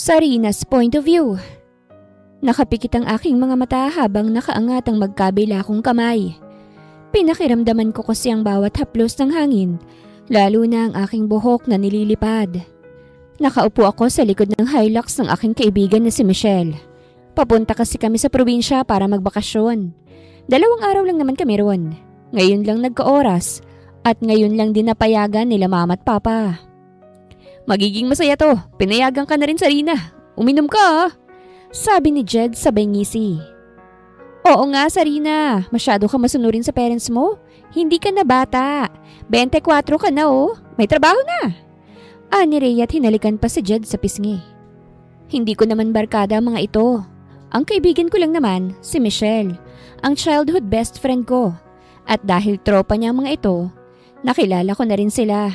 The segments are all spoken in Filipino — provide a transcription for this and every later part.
Sarina's point of view. Nakapikit ang aking mga mata habang nakaangat ang magkabila kong kamay. Pinakiramdaman ko kasi ang bawat haplos ng hangin, lalo na ang aking buhok na nililipad. Nakaupo ako sa likod ng Hilux ng aking kaibigan na si Michelle. Papunta kasi kami sa probinsya para magbakasyon. 2 araw lang naman kami ron. Ngayon lang nagka-oras at ngayon lang din napayagan nila mama at papa. Magiging masaya to. Pinayagan ka na rin, Sarina. Uminom ka ah. Sabi ni Jed sabay ngisi. Oo nga, Sarina. Masyado ka masunurin sa parents mo. Hindi ka na bata. 24 ka na oh. May trabaho na. Ani Rhea at hinalikan pa si Jed sa pisngi. Hindi ko naman barkada ang mga ito. Ang kaibigan ko lang naman, si Michelle. Ang childhood best friend ko. At dahil tropa niya ang mga ito, nakilala ko na rin sila.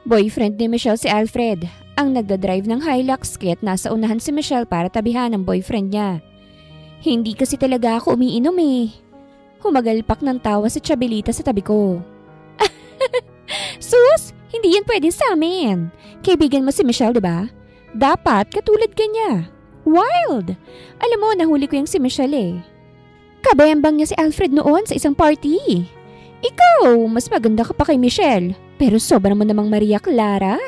Boyfriend ni Michelle si Alfred, ang nagdadrive ng Hilux kaya't nasa unahan si Michelle para tabihan ng boyfriend niya. Hindi kasi talaga ako umiinom eh. Humagalpak ng tawa si Chabelita sa tabi ko. Sus, hindi yan pwede sa amin. Kaibigan mo si Michelle, diba? Dapat katulad ka niya. Wild! Alam mo, nahuli ko yung si Michelle eh. Kabayambang niya si Alfred noon sa isang party. Ikaw, mas maganda ka pa kay Michelle. Pero sobrang mo namang Maria Clara.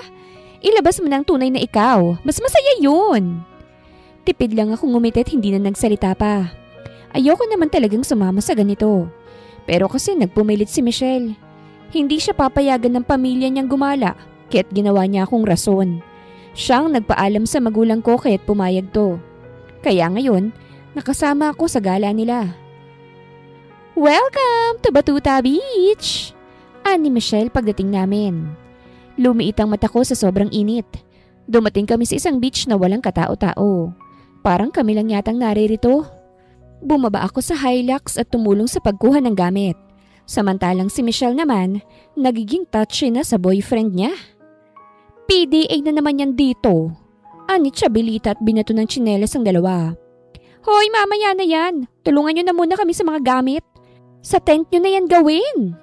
Ilabas mo ng tunay na ikaw. Mas masaya yun. Tipid lang akong ngumiti at hindi na nagsalita pa. Ayoko naman talagang sumama sa ganito. Pero kasi nagpumilit si Michelle. Hindi siya papayagan ng pamilya niyang gumala, kaya't ginawa niya akong rason. Siyang nagpaalam sa magulang ko kaya't pumayag to. Kaya ngayon, nakasama ako sa gala nila. Welcome to Batuta Beach! Ani Michelle pagdating namin. Lumiit ang mata ko sa sobrang init. Dumating kami sa isang beach na walang katao-tao. Parang kami lang yatang naririto. Bumaba ako sa Hilux at tumulong sa pagkuha ng gamit. Samantalang si Michelle naman, nagiging touchy na sa boyfriend niya. PDA na naman yan dito. Ani Chabelita at binato ng tsinelas ang dalawa. Hoy, mamaya na yan. Tulungan nyo na muna kami sa mga gamit. Sa tent nyo na yan gawin.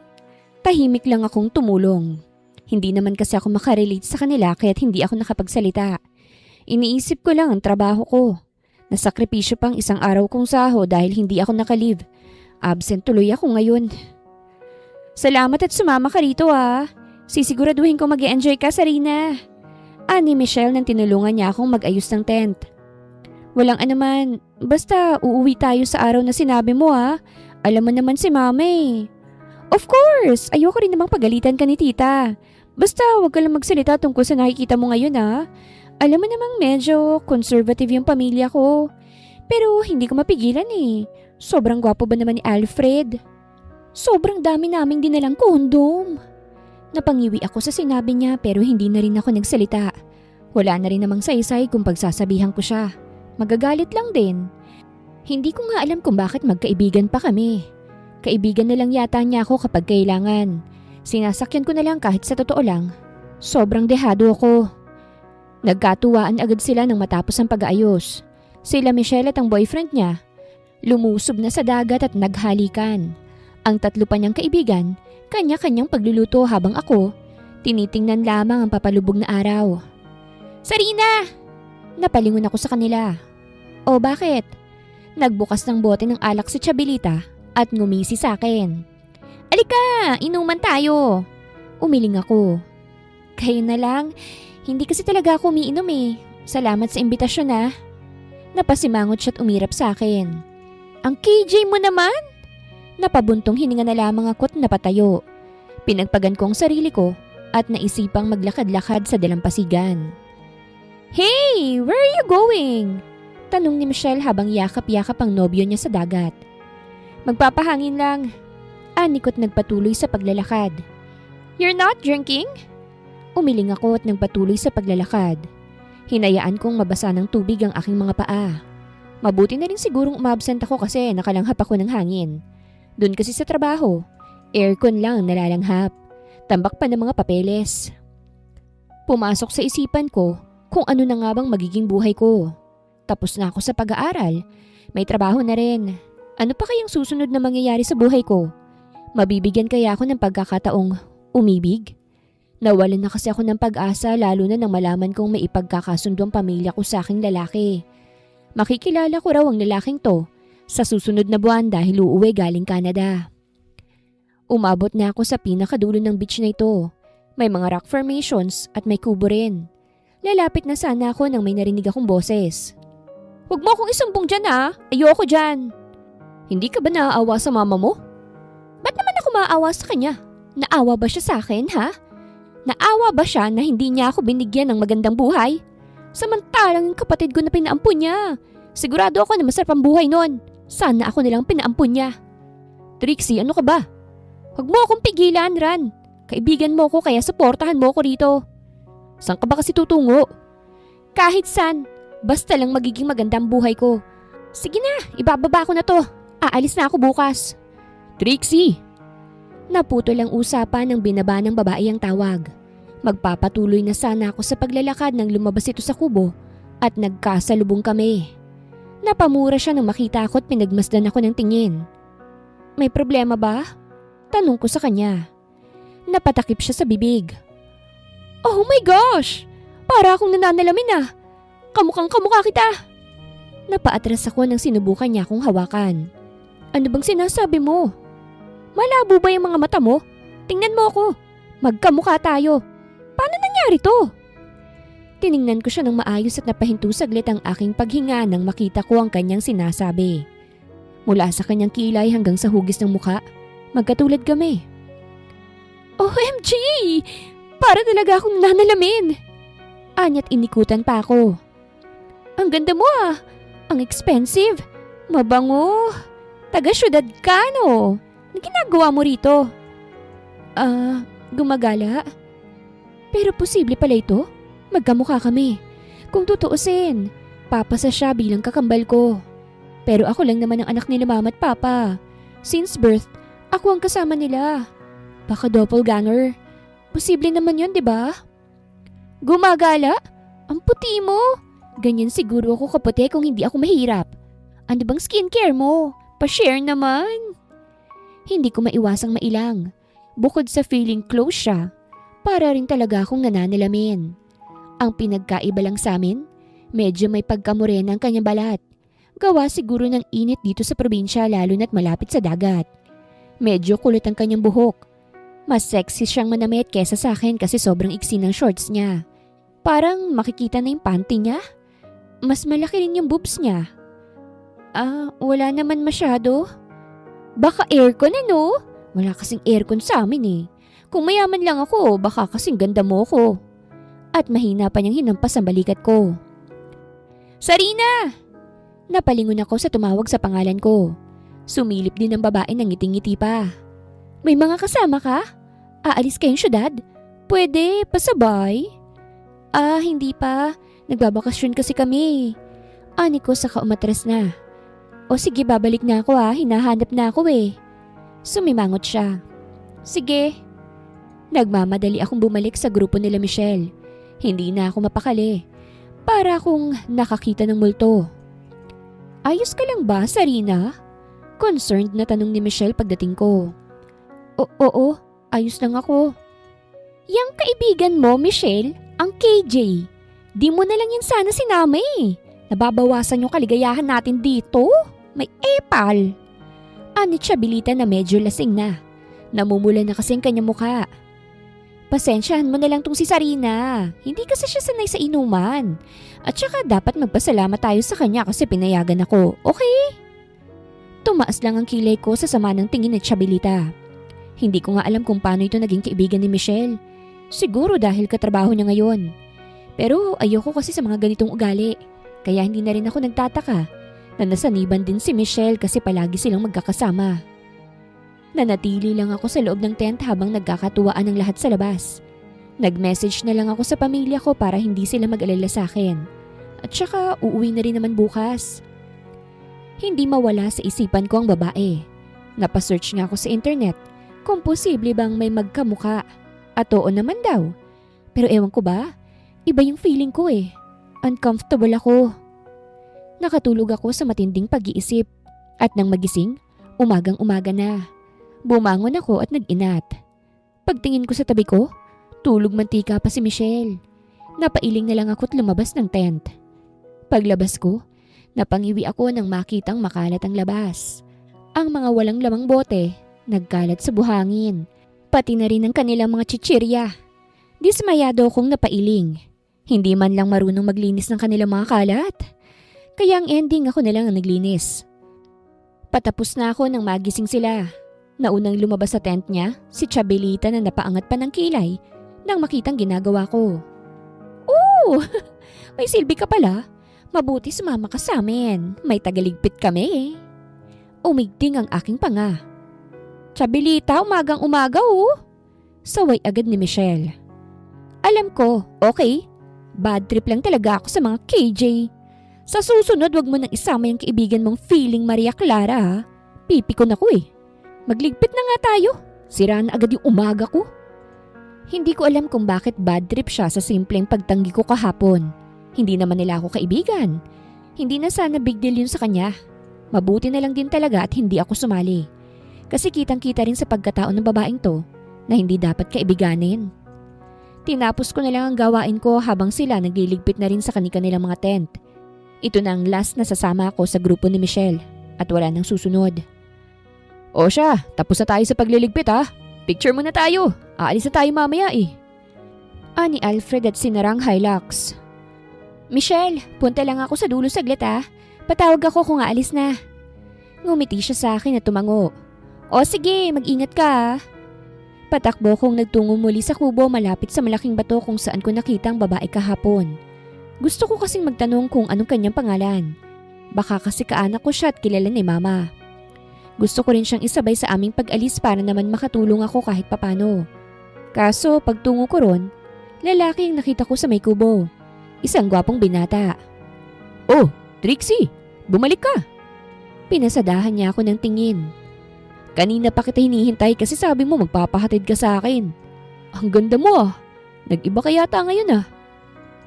Tahimik lang akong tumulong. Hindi naman kasi ako makarelate sa kanila kaya't hindi ako nakapagsalita. Iniisip ko lang ang trabaho ko. Nasakripisyo pang 1 araw kong saho dahil hindi ako nakalive. Absent tuloy ako ngayon. Salamat at sumama ka rito ah. Sisiguraduhin ko mag-e-enjoy ka, Sarina. Ani Michelle nang tinulungan niya akong mag-ayos ng tent. Walang anuman, basta uuwi tayo sa araw na sinabi mo ah. Alam mo naman si mama eh. Of course, ayoko rin namang pagalitan ka ni tita. Basta wag ka lang magsalita tungkol sa nakikita mo ngayon ah. Alam mo namang medyo conservative yung pamilya ko. Pero hindi ko mapigilan eh. Sobrang gwapo ba naman ni Alfred? Sobrang dami naming dinalang kondom. Napangiwi ako sa sinabi niya pero hindi na rin ako nagsalita. Wala na rin namang saysay kung pagsasabihan ko siya. Magagalit lang din. Hindi ko nga alam kung bakit magkaibigan pa kami. Kaibigan na lang yata niya ako kapag kailangan. Sinasakyan ko na lang kahit sa totoo lang. Sobrang dehado ako. Nagkatuwaan agad sila nang matapos ang pag-aayos. Sila Michelle at ang boyfriend niya. Lumusob na sa dagat at naghalikan. Ang 3 pa niyang kaibigan, kanya-kanyang pagluluto habang ako, tinitingnan lamang ang papalubog na araw. Sarina! Napalingon ako sa kanila. O bakit? Nagbukas ng bote ng alak si Chabelita at ngumisi sa akin. Alika, inuman tayo. Umiling ako. Kayo na lang, hindi kasi talaga ako umiinom eh. Salamat sa imbitasyon ah. Napasimangot siya at umirap sa akin. Ang KJ mo naman? Napabuntong hininga na lamang ako at napatayo. Pinagpagan ko ang sarili ko at naisipang maglakad-lakad sa dalampasigan. Hey, where are you going? Tanong ni Michelle habang yakap-yakap ang nobyo niya sa dagat. Magpapahangin lang. Anikot nagpatuloy sa paglalakad. You're not drinking? Umiling ako at nagpatuloy sa paglalakad. Hinayaan kong mabasa ng tubig ang aking mga paa. Mabuti na rin sigurong umabsent ako kasi nakalanghap ako ng hangin. Doon kasi sa trabaho, aircon lang ang nalalanghap. Tambak pa ng mga papeles. Pumasok sa isipan ko kung ano na nga bang magiging buhay ko. Tapos na ako sa pag-aaral. May trabaho na rin. Ano pa kayang susunod na mangyayari sa buhay ko? Mabibigyan kaya ako ng pagkakataong umibig? Nawalan na kasi ako ng pag-asa lalo na nang malaman kong may ipagkakasundo ang pamilya ko sa aking lalaki. Makikilala ko raw ang lalaking to sa susunod na buwan dahil uuwi galing Canada. Umabot na ako sa pinakadulo ng beach na ito. May mga rock formations at may kubo rin. Lalapit na sana ako nang may narinig akong boses. "Huwag mo akong isumbong dyan ha, ayoko dyan." "Hindi ka ba naaawa sa mama mo?" "Ba't naman ako maaawa sa kanya? Naawa ba siya sa akin ha? Naawa ba siya na hindi niya ako binigyan ng magandang buhay? Samantalang yung kapatid ko na pinaampun niya. Sigurado ako na masarap ang buhay nun. Sana ako nilang pinaampun niya." "Trixie, ano ka ba?" "Huwag mo akong pigilan, Ran. Kaibigan mo ko kaya suportahan mo ko rito." "Saan ka ba kasi tutungo?" "Kahit saan. Basta lang magiging maganda ang buhay ko." "Sige na, ibababa ko na to. Aalis na ako bukas." "Trixie!" Naputol ang usapan ng binaba ng babae ang tawag. Magpapatuloy na sana ako sa paglalakad nang lumabas ito sa kubo at nagkasalubong kami. Napamura siya nang makita ako at pinagmasdan ako ng tingin. "May problema ba?" Tanong ko sa kanya. Napatakip siya sa bibig. "Oh my gosh! Para akong nananalamin ah! Kamukhang kamukha kita!" Napaatras ako nang sinubukan niya akong hawakan. "Ano bang sinasabi mo? Malabo ba yung mga mata mo? Tingnan mo ako. Magkamukha tayo. Paano nangyari to?" Tiningnan ko siya ng maayos at napahinto saglit ang aking paghinga nang makita ko ang kanyang sinasabi. Mula sa kanyang kilay hanggang sa hugis ng mukha, magkatulad kami. "OMG! Para talaga akong nanalamin!" Anya't inikutan pa ako. "Ang ganda mo ah! Ang expensive! Mabango! Taga-syudad ka no? Ano ginagawa mo rito?" Gumagala. Pero posible pala ito. Magkamukha kami. Kung tutuusin, papasa siya bilang kakambal ko. Pero ako lang naman ang anak nila mama at papa. Since birth, ako ang kasama nila. Baka doppelganger. Posible naman yun, di ba? "Gumagala? Ang puti mo. Ganyan siguro ako kaputi kung hindi ako mahirap. Ano bang skincare mo? Pa-share naman." Hindi ko maiwasang mailang. Bukod sa feeling close siya, para rin talaga akong nananalamin. Ang pinagkaiba lang sa amin, medyo may pagkamorena ang kanyang balat. Gawa siguro ng init dito sa probinsya lalo na't malapit sa dagat. Medyo kulot ang kanyang buhok. Mas sexy siyang manamit kesa sa akin kasi sobrang iksi ng shorts niya. Parang makikita na yung panty niya. Mas malaki rin yung boobs niya. Wala naman masyado. Baka aircon ano? Wala kasing aircon sa amin eh. Kung mayaman lang ako, baka kasing ganda mo ko. At mahina pa niyang hinampas ang balikat ko. "Sarina!" Napalingon ako sa tumawag sa pangalan ko. Sumilip din ang babae ng ngiting-ngiti pa. "May mga kasama ka? Aalis kayong syudad? Pwede, pasabay?" Hindi pa. Nagbabakasyon kasi kami." Ani ko saka umatras na. "O sige, babalik na ako hinahanap na ako eh." Sumimangot siya. "Sige." Nagmamadali akong bumalik sa grupo nila Michelle. Hindi na ako mapakali. Para akong nakakita ng multo. "Ayos ka lang ba, Sarina?" Concerned na tanong ni Michelle pagdating ko. Oo, ayos lang ako." "Yang kaibigan mo, Michelle, ang KJ. Di mo na lang yan sana sinama eh. Nababawasan yung kaligayahan natin dito. May epal." Anit siya bilita na medyo lasing na. Namumula na kasi ang kanyang mukha. "Pasensyahan mo na lang tong si Sarina. Hindi kasi siya sanay sa inuman. At saka dapat magpasalamat tayo sa kanya kasi pinayagan ako, okay?" Tumaas lang ang kilay ko sa sama ng tingin ni Chabilita. Hindi ko nga alam kung paano ito naging kaibigan ni Michelle. Siguro dahil katrabaho niya ngayon. Pero ayoko kasi sa mga ganitong ugali. Kaya hindi na rin ako nagtataka na nasaniban din si Michelle kasi palagi silang magkakasama. Nanatili lang ako sa loob ng tent habang nagkakatuwaan ang lahat sa labas. Nag-message na lang ako sa pamilya ko para hindi sila mag-alala sa akin. At saka uuwi na rin naman bukas. Hindi mawala sa isipan ko ang babae. Napasearch nga ako sa internet kung posible bang may magkamuka. At oo naman daw. Pero ewan ko ba, iba yung feeling ko eh. Uncomfortable ako. Nakatulog ako sa matinding pag-iisip. At nang magising, umagang-umaga na. Bumangon ako at nag-inat. Pagtingin ko sa tabi ko, Tulog mantika pa si Michelle. Napailing na lang ako't lumabas ng tent. Paglabas ko, napangiwi ako nang makitang makalat ang labas. Ang mga walang lamang bote, nagkalat sa buhangin. Pati na rin ang kanilang mga chichirya. Dismayado akong napailing. Hindi man lang marunong maglinis ng kanilang mga kalat. Kaya ang ending ako na lang ang naglinis. Patapos na ako nang magising sila. Naunang lumabas sa tent niya, si Chabelita na napaangat pa ng kilay nang makitang ginagawa ko. Oh, may silbi ka pala. Mabuti sumama ka sa amin. May tagaligpit kami. Umigting ang aking panga. Chabelita, umagang-umaga oh. Saway agad ni Michelle. Alam ko, okay. Bad trip lang talaga ako sa mga KJ. Sa susunod, wag mo nang isama yung kaibigan mong feeling Maria Clara ha. Pipikon ako eh. Magligpit na nga tayo. Sira na agad yung umaga ko. Hindi ko alam kung bakit bad trip siya sa simpleng pagtanggi ko kahapon. Hindi naman nila ako kaibigan. Hindi na sana big deal yun sa kanya. Mabuti na lang din talaga at hindi ako sumali. Kasi kitang-kita rin sa pagkatao ng babaeng to na hindi dapat kaibiganin. Tinapos ko na lang ang gawain ko habang sila nagliligpit na rin sa kanilang mga tent. Ito na ang last na sasama ako sa grupo ni Michelle at wala nang susunod. O siya, tapos na tayo sa pagliligpit ha. Picture muna tayo. Aalis na tayo mamaya eh. Ani Alfred at sinarang Hilux. Michelle, punta lang ako sa dulo saglit ha. Patawag ako kung aalis na. Ngumiti siya sa akin at tumango. O sige, mag-ingat ka ha. Patakbo kong nagtungo muli sa kubo malapit sa malaking bato kung saan ko nakita ang babae kahapon. Gusto ko kasing magtanong kung anong kanyang pangalan. Baka kasi kaanak ko siya at kilala ni Mama. Gusto ko rin siyang isabay sa aming pag-alis para naman makatulong ako kahit papano. Kaso pagtungo ko ron, lalaki ang nakita ko sa may kubo. Isang gwapong binata. Oh, Trixie! Bumalik ka! Pinasadahan niya ako ng tingin. Kanina pa kita hinihintay kasi sabi mo magpapahatid ka sa akin. Ang ganda mo ah. Nag-iba ka yata ngayon ah.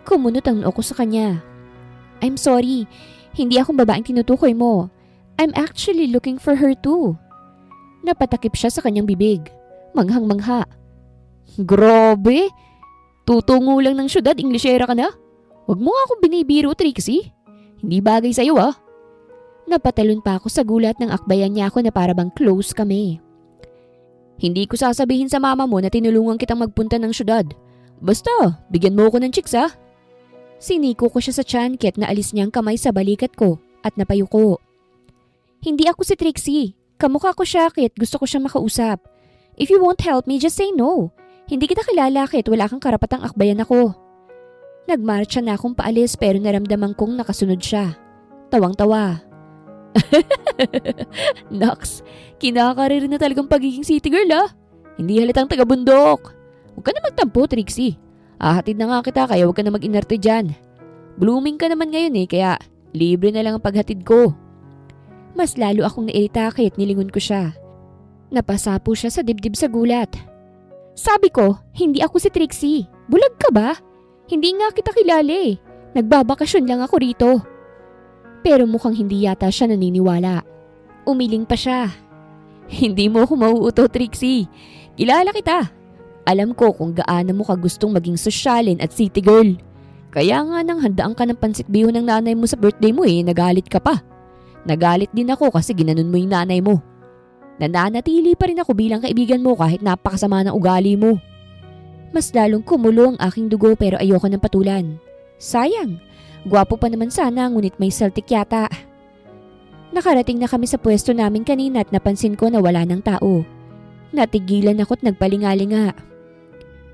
Kumunot ang noo ko sa kanya. I'm sorry. Hindi akong babaeng tinutukoy mo. I'm actually looking for her too. Napatakip siya sa kanyang bibig. Manghang-mangha. Grabe! Tutungo lang ng syudad, Inglesera ka na? Huwag mo nga akong binibiro, Trixie. Hindi bagay sa'yo ah. Napatalon pa ako sa gulat ng akbayan niya ako na parabang close kami. Hindi ko sasabihin sa mama mo na tinulungan kitang magpunta ng syudad. Basta, bigyan mo ako ng chicks ha. Siniko ko siya sa tiyan kaya't naalis niya ang kamay sa balikat ko at napayuko. Hindi ako si Trixie. Kamukha ko siya kaya't gusto ko siyang makausap. If you won't help me, just say no. Hindi kita kilala kaya't wala kang karapatang akbayan ako. Nagmarcha na akong paalis pero naramdaman kong nakasunod siya. Tawang-tawa. Naks, kinakarir na talagang pagiging city girl ah. Hindi halatang taga-bundok. Huwag ka na magtampo, Trixie. Ahatid na nga kita kaya huwag ka na mag-inarte dyan. Blooming ka naman ngayon eh kaya libre na lang ang paghatid ko. Mas lalo akong nairita kaya't nilingon ko siya. Napasapo siya sa dibdib sa gulat. Sabi ko, hindi ako si Trixie. Bulag ka ba? Hindi nga kita kilala eh. Nagbabakasyon lang ako rito. Pero mukhang hindi yata siya naniniwala. Umiling pa siya. Hindi mo ako mauuto, Trixie. Kilala kita. Alam ko kung gaano mo ka gustong maging sosyalin at city girl. Kaya nga nang handaan ka ng pansit bihon ng nanay mo sa birthday mo eh, nagalit ka pa. Nagalit din ako kasi ginanon mo yung nanay mo. Nananatili pa rin ako bilang kaibigan mo kahit napakasama ng ugali mo. Mas lalong kumulo ang aking dugo pero ayoko ng patulan. Sayang. Gwapo pa naman sana ngunit may saltik yata. Nakarating na kami sa pwesto namin kanina at napansin ko na wala ng tao. Natigilan ako't nagpalingalinga.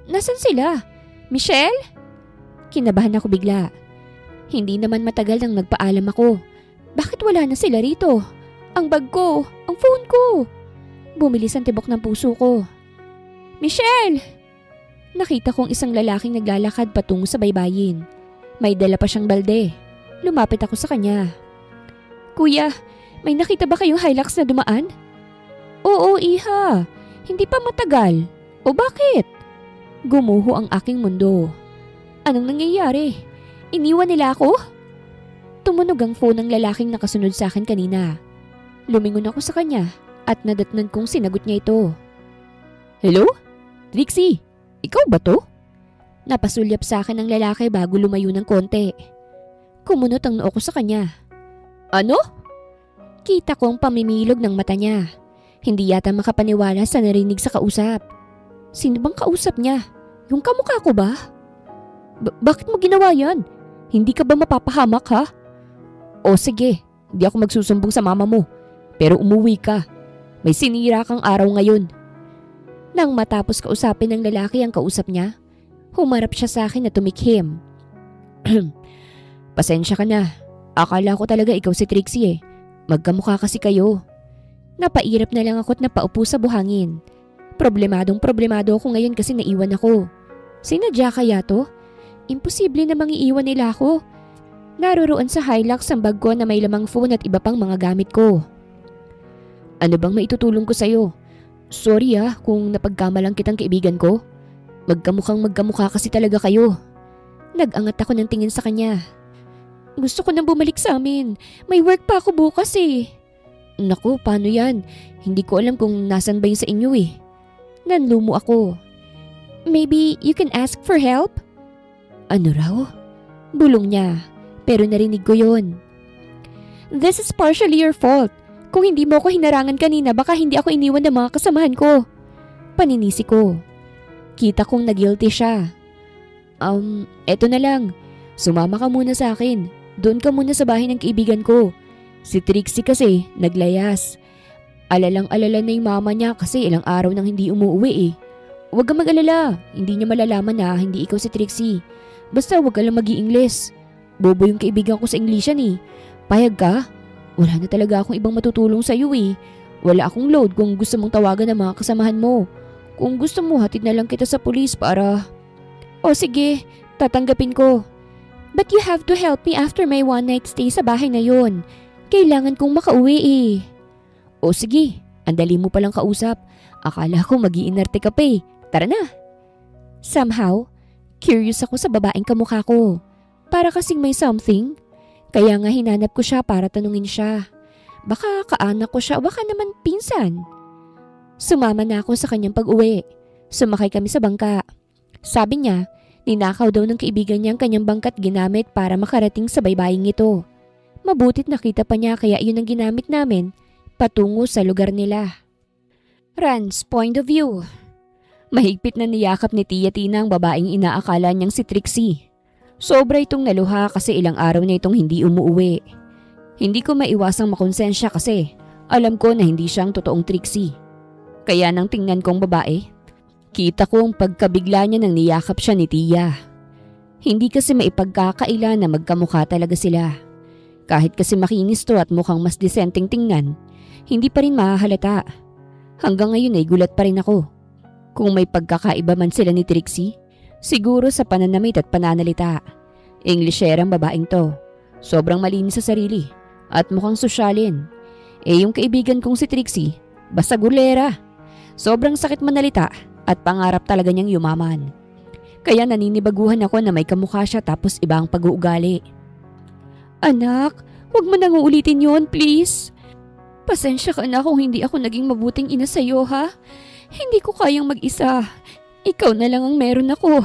Nasaan sila? Michelle? Kinabahan ako bigla. Hindi naman matagal nang nagpaalam ako. Bakit wala na sila rito? Ang bag ko, ang phone ko. Bumilis ang tibok ng puso ko. Michelle! Nakita kong isang lalaking naglalakad patungo sa baybayin. May dala pa siyang balde. Lumapit ako sa kanya. Kuya, may nakita ba kayong Hilux na dumaan? Oo, iha. Hindi pa matagal. O bakit? Gumuho ang aking mundo. Anong nangyayari? Iniwan nila ako? Tumunog ang phone ng lalaking nakasunod sa akin kanina. Lumingon ako sa kanya at nadatnan kong sinagot niya ito. Hello? Trixie, ikaw ba to? Napasulyap sa akin ang lalaki bago lumayo ng konti. Kumunot ang noo ko sa kanya. Ano? Kita ko ang pamimilog ng mata niya. Hindi yata makapaniwala sa narinig sa kausap. Sino bang kausap niya? Yung kamukha ko ba? Bakit mo ginawa yan? Hindi ka ba mapapahamak ha? O sige, hindi ako magsusumbong sa mama mo. Pero umuwi ka. May sinira kang araw ngayon. Nang matapos kausapin ng lalaki ang kausap niya, humarap siya sa akin at tumikhim. Pasensya ka na. Akala ko talaga ikaw si Trixie eh. Magkamukha kasi kayo. Napairap na lang ako at napaupo sa buhangin. Problemado ako ngayon kasi naiwan ako. Sinadya kaya to? Imposible namang iiwan nila ako. Naroroon sa Hilux ang bag ko na may lamang phone at iba pang mga gamit ko. Ano bang maitutulong ko sa'yo? Sorry kung napagkamalang kitang kaibigan ko. Magkamukha kasi talaga kayo. Nag-angat ako ng tingin sa kanya. Gusto ko nang bumalik sa amin. May work pa ako bukas eh. Naku, paano yan? Hindi ko alam kung nasan ba yun sa inyo eh. Nanlumo ako. Maybe you can ask for help? Ano raw? Bulong niya. Pero narinig ko yun. This is partially your fault. Kung hindi mo ako hinarangan kanina, baka hindi ako iniwan ng mga kasamahan ko. Paninisi ko. Kita kong nag-guilty siya. Eto na lang. Sumama ka muna sa akin. Doon ka muna sa bahay ng kaibigan ko. Si Trixie kasi, naglayas. Alalang-alala na yung mama niya kasi ilang araw nang hindi umuwi eh. Huwag kang mag-alala. Hindi niya malalaman na hindi ikaw si Trixie. Basta huwag ka lang mag-i-Ingles. Bobo yung kaibigan ko sa Englisyan eh. Payag ka? Wala na talaga akong ibang matutulong sa'yo eh. Wala akong load kung gusto mong tawagan ng mga kasamahan mo. Kung gusto mo, hatid na lang kita sa pulis para... O sige, tatanggapin ko. But you have to help me after my one night stay sa bahay na yon. Kailangan kong makauwi eh. O sige, andali mo palang kausap. Akala ko mag-iinarte ka pa eh. Tara na. Somehow, curious ako sa babaeng kamukha ko. Para kasing may something. Kaya nga hinanap ko siya para tanungin siya. Baka kaanak ko siya o baka naman pinsan. Sumama na ako sa kanyang pag-uwi. Sumakay kami sa bangka. Sabi niya, ninakaw daw ng kaibigan niya ang kanyang bangkat ginamit para makarating sa baybaying ito. Mabutit nakita pa niya kaya yun ang ginamit namin patungo sa lugar nila. Ran's point of view. Mahigpit na niyakap ni Tia Tina ang babaeng inaakala niyang si Trixie. Sobra itong naluha kasi ilang araw na itong hindi umuuwi. Hindi ko maiwasang makonsensya kasi alam ko na hindi siyang totoong Trixie. Kaya nang tingnan kong babae, kita ko ang pagkabigla niya nang niyakap siya ni Tia. Hindi kasi maipagkakaila na magkamukha talaga sila. Kahit kasi makinis to at mukhang mas disenteng tingnan, hindi pa rin mahahalata. Hanggang ngayon ay gulat pa rin ako. Kung may pagkakaiba man sila ni Trixie, siguro sa pananamit at pananalita. Englisherang babaeng to. Sobrang malinis sa sarili at mukhang sosyalin. Yung kaibigan kong si Trixie, basta gulera. Sobrang sakit manalita at pangarap talaga niyang yumaman. Kaya naninibaguhan ako na may kamukha siya tapos iba ang pag-uugali. Anak, huwag mo nang uulitin yon, please. Pasensya ka na kung hindi ako naging mabuting ina sa'yo, ha? Hindi ko kayang mag-isa. Ikaw na lang ang meron ako.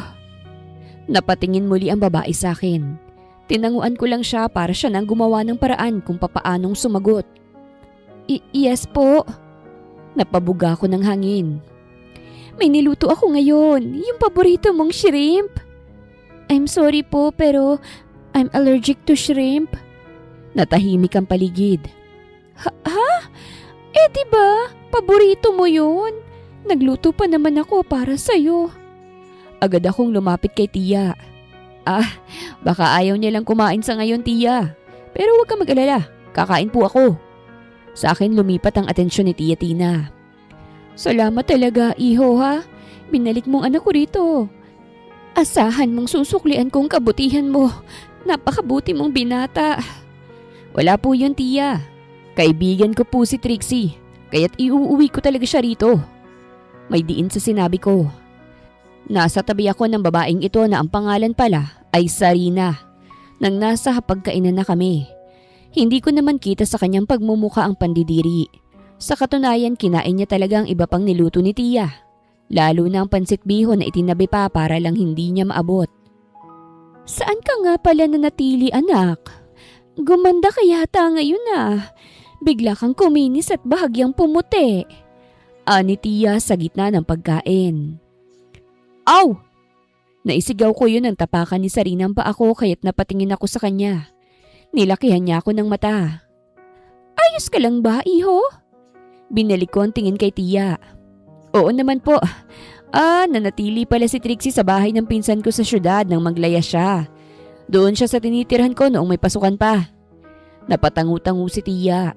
Napatingin muli ang babae sa akin. Tinanguan ko lang siya para siya nang gumawa ng paraan kung papaanong sumagot. Yes po. Napabuga ko ng hangin. May niluto ako ngayon, yung paborito mong shrimp. I'm sorry po pero I'm allergic to shrimp. Natahimik ang paligid. Ha? Diba? Paborito mo yun? Nagluto pa naman ako para sa'yo. Agad akong lumapit kay Tia. Baka ayaw niya lang kumain sa ngayon, Tia. Pero huwag ka mag-alala, kakain po ako. Sa akin lumipat ang atensyon ni Tia Tina. Salamat talaga, iho ha. Binalik mong anak ko rito. Asahan mong susuklian kong kabutihan mo. Napakabuti mong binata. Wala po yun, Tia. Kaibigan ko po si Trixie. Kaya't iuuwi ko talaga siya rito. May diin sa sinabi ko. Nasa tabi ako ng babaeng ito na ang pangalan pala ay Sarina. Nang nasa hapagkainan na kami. Hindi ko naman kita sa kanyang pagmumukha ang pandidiri. Sa katunayan, kinain niya talaga ang iba pang niluto ni Tia. Lalo na ang pansit bihon na itinabi pa para lang hindi niya maabot. Saan ka nga pala nanatili, anak? Gumanda ka yata ngayon ah. Bigla kang kuminis at bahagyang pumuti. Ani Tia sa gitna ng pagkain. Aw! Naisigaw ko yun ang tapakan ni Sarina pa ako kaya't napatingin ako sa kanya. Nilakihan niya ako ng mata. Ayos ka lang ba, iho? Binalik ko ang tingin kay Tia. Oo naman po. Nanatili pala si Trixie sa bahay ng pinsan ko sa syudad nang maglaya siya. Doon siya sa tinitirhan ko noong may pasukan pa. Napatangu-tangu si Tia.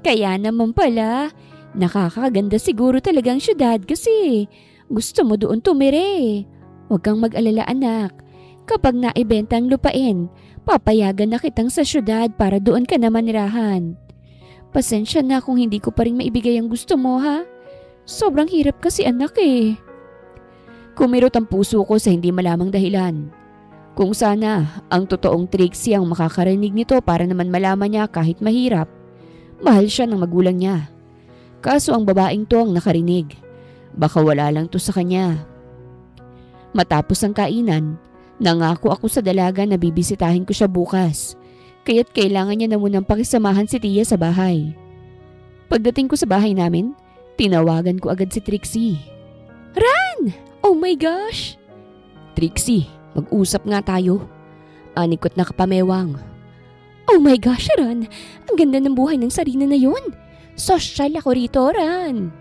Kaya naman pala, nakakaganda siguro talagang syudad kasi gusto mo doon tumire. Huwag kang mag-alala anak. Kapag naibenta ang lupain, papayagan na kitang sa syudad para doon ka na manirahan. Pasensya na kung hindi ko pa rin maibigay ang gusto mo ha. Sobrang hirap kasi anak eh. Kumirot ang puso ko sa hindi malamang dahilan. Kung sana ang totoong Trixie ang makakarinig nito para naman malaman niya kahit mahirap. Mahal siya ng magulang niya. Kaso ang babaeng to ang nakarinig. Baka wala lang to sa kanya. Matapos ang kainan, nangako ako sa dalaga na bibisitahin ko siya bukas. Kaya't kailangan niya na munang pakisamahan si Tia sa bahay. Pagdating ko sa bahay namin, tinawagan ko agad si Trixie. Ran! Oh my gosh! Trixie, mag-usap nga tayo. Anikot na kapamewang. Oh my gosh, Ran! Ang ganda ng buhay ng Sarina na yun. Sosyal ako rito, Ran.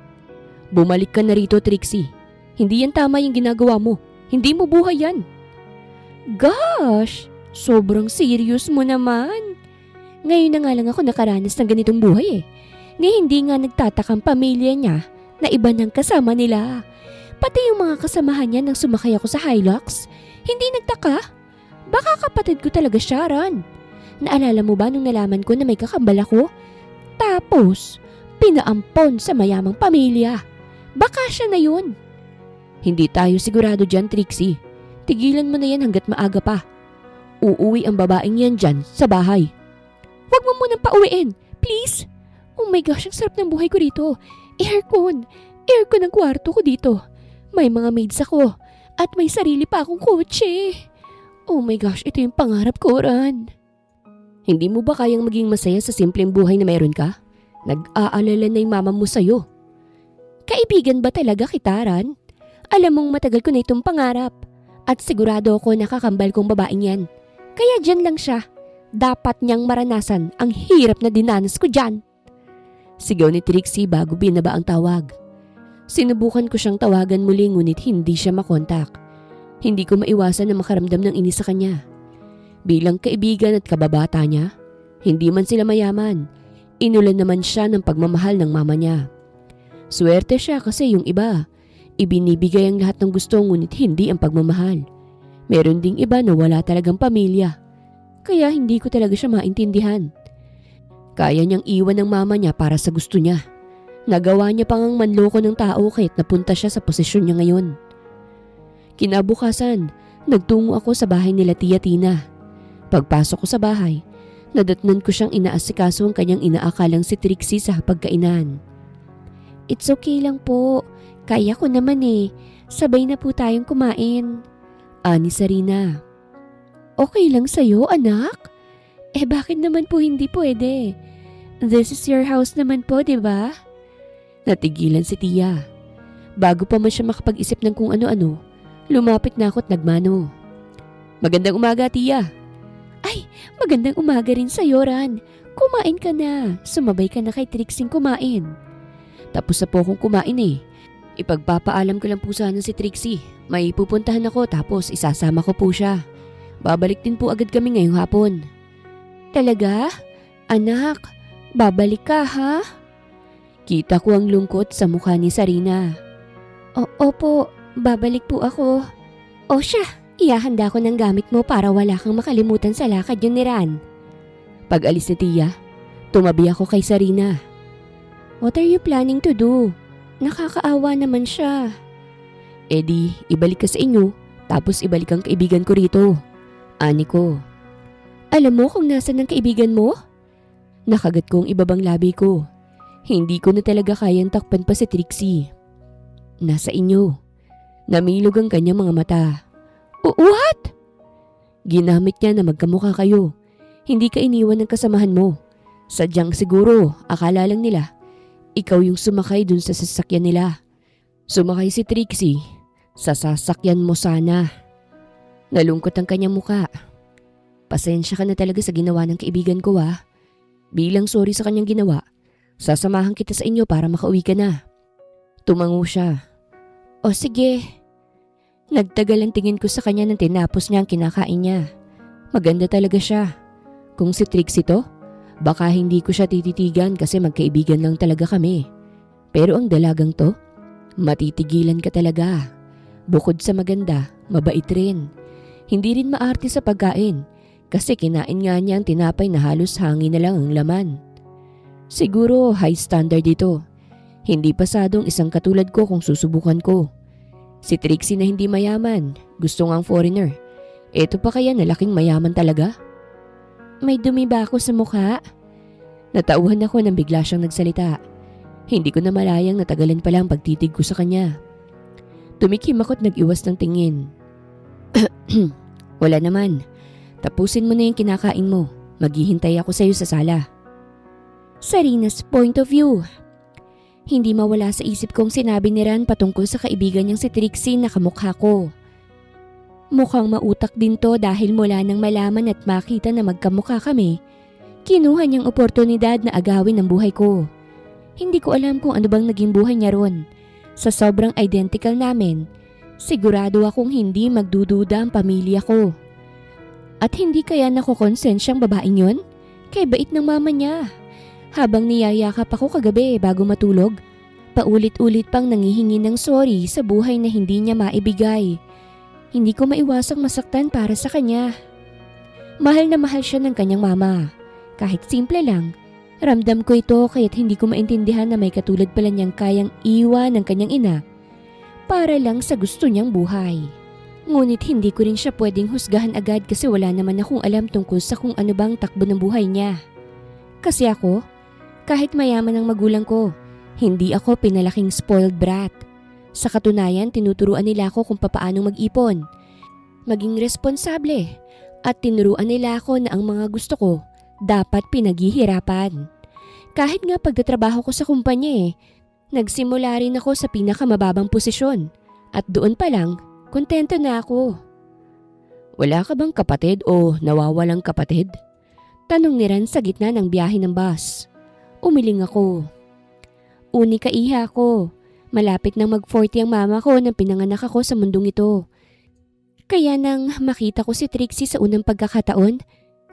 Bumalik ka na rito, Trixie. Hindi yan tama yung ginagawa mo. Hindi mo buhay yan. Gosh! Sobrang serious mo naman. Ngayon na nga lang ako nakaranas ng ganitong buhay eh. Ni hindi nga nagtatakang pamilya niya na iba ng kasama nila. Pati yung mga kasamahan niya nang sumakay ako sa Hilux, hindi nagtaka. Baka kapatid ko talaga siya, Ran. Naalala mo ba nung nalaman ko na may kakambal ako? Tapos, pinaampon sa mayamang pamilya. Baka siya na yun. Hindi tayo sigurado dyan, Trixie. Tigilan mo na yan hanggat maaga pa. Uuwi ang babaeng yan dyan sa bahay. Huwag mo munang pauwiin, please. Oh my gosh, ang sarap ng buhay ko dito. Aircon ang kwarto ko dito. May mga maids ako at may sarili pa akong kotse. Oh my gosh, ito yung pangarap ko, Ran. Hindi mo ba kayang maging masaya sa simpleng buhay na meron ka? Nag-aalala na yung mama mo sa'yo. Kaibigan ba talaga kita, Ran? Alam mong matagal ko na itong pangarap at sigurado ako nakakambal kong babaeng yan. Kaya dyan lang siya. Dapat niyang maranasan ang hirap na dinanas ko dyan. Sigaw ni Trixie bago binaba ang tawag. Sinubukan ko siyang tawagan muli ngunit hindi siya makontak. Hindi ko maiwasan na makaramdam ng inis sa kanya. Bilang kaibigan at kababata niya, hindi man sila mayaman. Inulan naman siya ng pagmamahal ng mama niya. Swerte siya kasi yung iba, ibinibigay ang lahat ng gusto ngunit hindi ang pagmamahal. Meron ding iba na wala talagang pamilya. Kaya hindi ko talaga siya maintindihan. Kaya niyang iwan ng mama niya para sa gusto niya. Nagawa niya pang manloko ng tao kahit napunta siya sa posisyon niya ngayon. Kinabukasan, nagtungo ako sa bahay nila Tia Tina. Pagpasok ko sa bahay, nadatnan ko siyang inaasikaso ang kanyang inaakalang si Trixie sa hapagkainan. It's okay lang po. Kaya ko naman eh. Sabay na po tayong kumain. Ani Sarina. Okay lang sa'yo, anak? Bakit naman po hindi pwede? This is your house naman po, diba? Natigilan si Tia. Bago pa man siya makapag-isip ng kung ano-ano, lumapit na ako at nagmano. Magandang umaga, Tia. Ay, magandang umaga rin sa'yo, Ran. Kumain ka na. Sumabay ka na kay Trixie kumain. Tapos na po akong kumain eh. Ipagpapaalam ko lang po sana si Trixie. May pupuntahan ako tapos isasama ko po siya. Babalik din po agad kami ngayong hapon. Talaga? Anak, babalik ka ha? Kita ko ang lungkot sa mukha ni Sarina. Opo, babalik po ako. O siya, ihahanda ko ng gamit mo para wala kang makalimutan sa lakad yun ni Ran. Pag alis ni Tia, tumabi ako kay Sarina. What are you planning to do? Nakakaawa naman siya. Di, ibalik ka sa inyo, tapos ibalik ang kaibigan ko rito. Ani ko. Alam mo kung nasan ang kaibigan mo? Nakagat ko ang ibabang labi ko. Hindi ko na talaga kayang takpan pa si Trixie. Nasa inyo. Namilog ang kanyang mga mata. What? Ginamit niya na magkamukha kayo. Hindi ka iniwan ng kasamahan mo. Sadyang siguro, akala lang nila, ikaw yung sumakay dun sa sasakyan nila. Sumakay si Trixie. Sa sasakyan mo sana. Nalungkot ang kanyang muka. Pasensya ka na talaga sa ginawa ng kaibigan ko Bilang sorry sa kanyang ginawa, sasamahan kita sa inyo para makauwi ka na. Tumango siya. O sige. Nagtagal ang tingin ko sa kanya nang tinapos niya ang kinakain niya. Maganda talaga siya. Kung si Trixie to, baka hindi ko siya tititigan kasi magkaibigan lang talaga kami. Pero ang dalagang to, matitigilan ka talaga. Bukod sa maganda, mabait rin. Hindi rin maarte sa pagkain kasi kinain nga niya ang tinapay na halos hangin na lang ang laman. Siguro high standard ito. Hindi pasadong isang katulad ko kung susubukan ko. Si Trixie na hindi mayaman, gusto ngang foreigner. Eto pa kaya na laking mayaman talaga? May dumi ba ako sa mukha? Natauhan ako nang bigla siyang nagsalita. Hindi ko na malayang natagalan pala ang pagtitig ko sa kanya. Tumikim ako't nag-iwas ng tingin. Wala naman. Tapusin mo na yung kinakain mo. Maghihintay ako sa iyo sa sala. Sarina's point of view. Hindi mawala sa isip kong sinabi ni Ran patungkol sa kaibigan niyang si Trixie na kamukha ko. Mukhang mautak din to dahil mula nang malaman at makita na magkamukha kami, kinuha niyang oportunidad na agawin ang buhay ko. Hindi ko alam kung ano bang naging buhay niya ron. Sa sobrang identical namin, sigurado akong hindi magdududa ang pamilya ko. At hindi kaya nakukonsensyang babaeng yun? Kay bait ng mama niya. Habang niyayakap ako kagabi bago matulog, paulit-ulit pang nangihingi ng sorry sa buhay na hindi niya maibigay. Hindi ko maiwasang masaktan para sa kanya. Mahal na mahal siya ng kanyang mama. Kahit simple lang, ramdam ko ito kaya't hindi ko maintindihan na may katulad pala niyang kayang iwan ng kanyang ina para lang sa gusto niyang buhay. Ngunit hindi ko rin siya pwedeng husgahan agad kasi wala naman akong alam tungkol sa kung ano bang takbo ng buhay niya. Kasi ako, kahit mayaman ang magulang ko, hindi ako pinalaking spoiled brat. Sa katunayan, tinuturuan nila ako kung papaano mag-ipon, maging responsable, at tinuruan nila ako na ang mga gusto ko dapat pinaghihirapan. Kahit nga pagtatrabaho ko sa kumpanya nagsimula rin ako sa pinakamababang posisyon at doon pa lang, kontento na ako. Wala ka bang kapatid o nawawalang kapatid? Tanong ni Ran sa gitna ng biyahe ng bus. Umiling ako. Unika iha ko. Malapit nang mag-40 ang mama ko nang pinanganak ako sa mundong ito. Kaya nang makita ko si Trixie sa unang pagkakataon,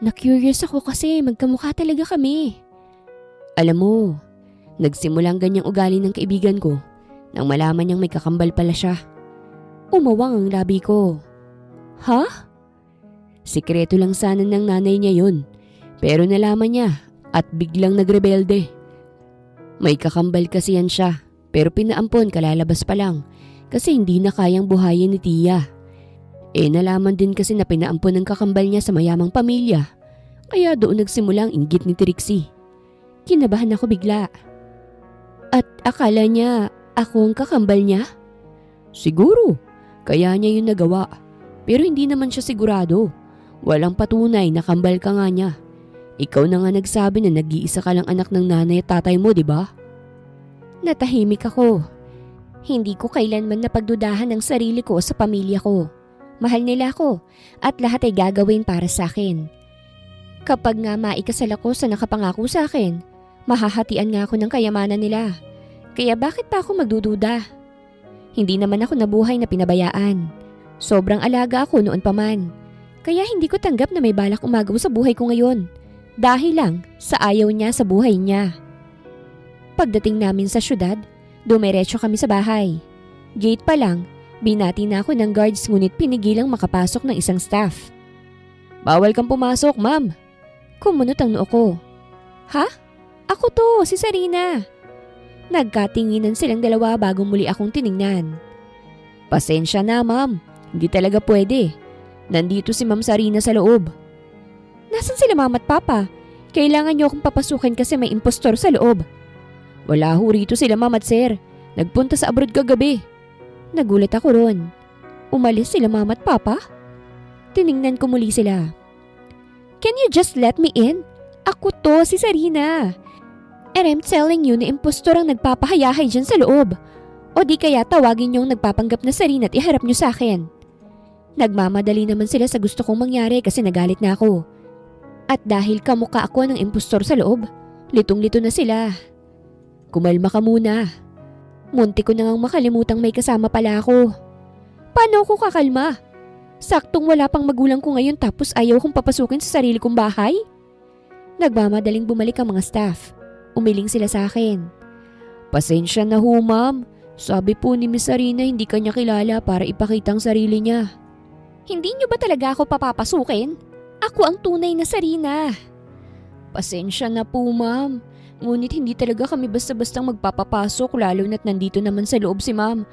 na-curious ako kasi magkamukha talaga kami. Alam mo, nagsimulang ganyang ugali ng kaibigan ko nang malaman niyang may kakambal pala siya. Umawang ang labi ko. Ha? Sikreto lang sana ng nanay niya yun, pero nalaman niya at biglang nagrebelde. May kakambal kasi yan siya, pero pinaampon kalalabas pa lang kasi hindi na kayang buhayin ni Tia. Nalaman din kasi na pinaampon ng kakambal niya sa mayamang pamilya, kaya doon nagsimulang inggit ni Trixie. Kinabahan ako bigla. At akala niya ako ang kakambal niya? Siguro, kaya niya yun nagawa. Pero hindi naman siya sigurado. Walang patunay na kambal ka nga niya. Ikaw na nga nagsabi na nag-iisa ka lang anak ng nanay at tatay mo, di ba? Natahimik ako. Hindi ko kailanman napagdudahan ang sarili ko sa pamilya ko. Mahal nila ako at lahat ay gagawin para sa akin. Kapag nga maikasal ako sa nakapangako sa akin, mahahatian nga ako ng kayamanan nila. Kaya bakit pa ako magdududa? Hindi naman ako nabuhay na pinabayaan. Sobrang alaga ako noon pa man. Kaya hindi ko tanggap na may balak umagaw sa buhay ko ngayon. Dahil lang sa ayaw niya sa buhay niya. Pagdating namin sa syudad, dumiretso kami sa bahay. Gate pa lang, binati na ako ng guards ngunit pinigilang makapasok ng isang staff. Bawal kang pumasok, ma'am. Kumunot ang noo ko. Ha? Ako to, si Sarina. Nagkatinginan silang dalawa bago muli akong tiningnan. Pasensya na, ma'am. Hindi talaga pwede. Nandito si Ma'am Sarina sa loob. Nasaan sila mama at papa? Kailangan niyo akong papasukin kasi may impostor sa loob. Wala ho rito sila ma'am at sir. Nagpunta sa abroad kagabi. Nagulat ako ron. Umalis sila mama at papa? Tiningnan ko muli sila. Can you just let me in? Ako to, si Sarina. And I'm telling you na impostor ang nagpapahayahay dyan sa loob. O di kaya tawagin yung nagpapanggap na Sarina at iharap nyo sa akin. Nagmamadali naman sila sa gusto kong mangyari kasi nagalit na ako. At dahil kamukha ako ng impostor sa loob, litong-lito na sila. Kumalma ka muna. Munti ko na ngang makalimutang may kasama pala ako. Paano ako kakalma? Saktong wala pang magulang ko ngayon tapos ayaw kong papasukin sa sarili kong bahay? Nagmamadaling bumalik ang mga staff. Umiling sila sa akin. Pasensya na ho, ma'am. Sabi po ni Miss Sarina hindi kanya kilala para ipakita ang sarili niya. Hindi niyo ba talaga ako papapasukin? Ako ang tunay na Sarina. Pasensya na po, ma'am. Ngunit hindi talaga kami basta-bastang magpapapasok lalo na't nandito naman sa loob si ma'am.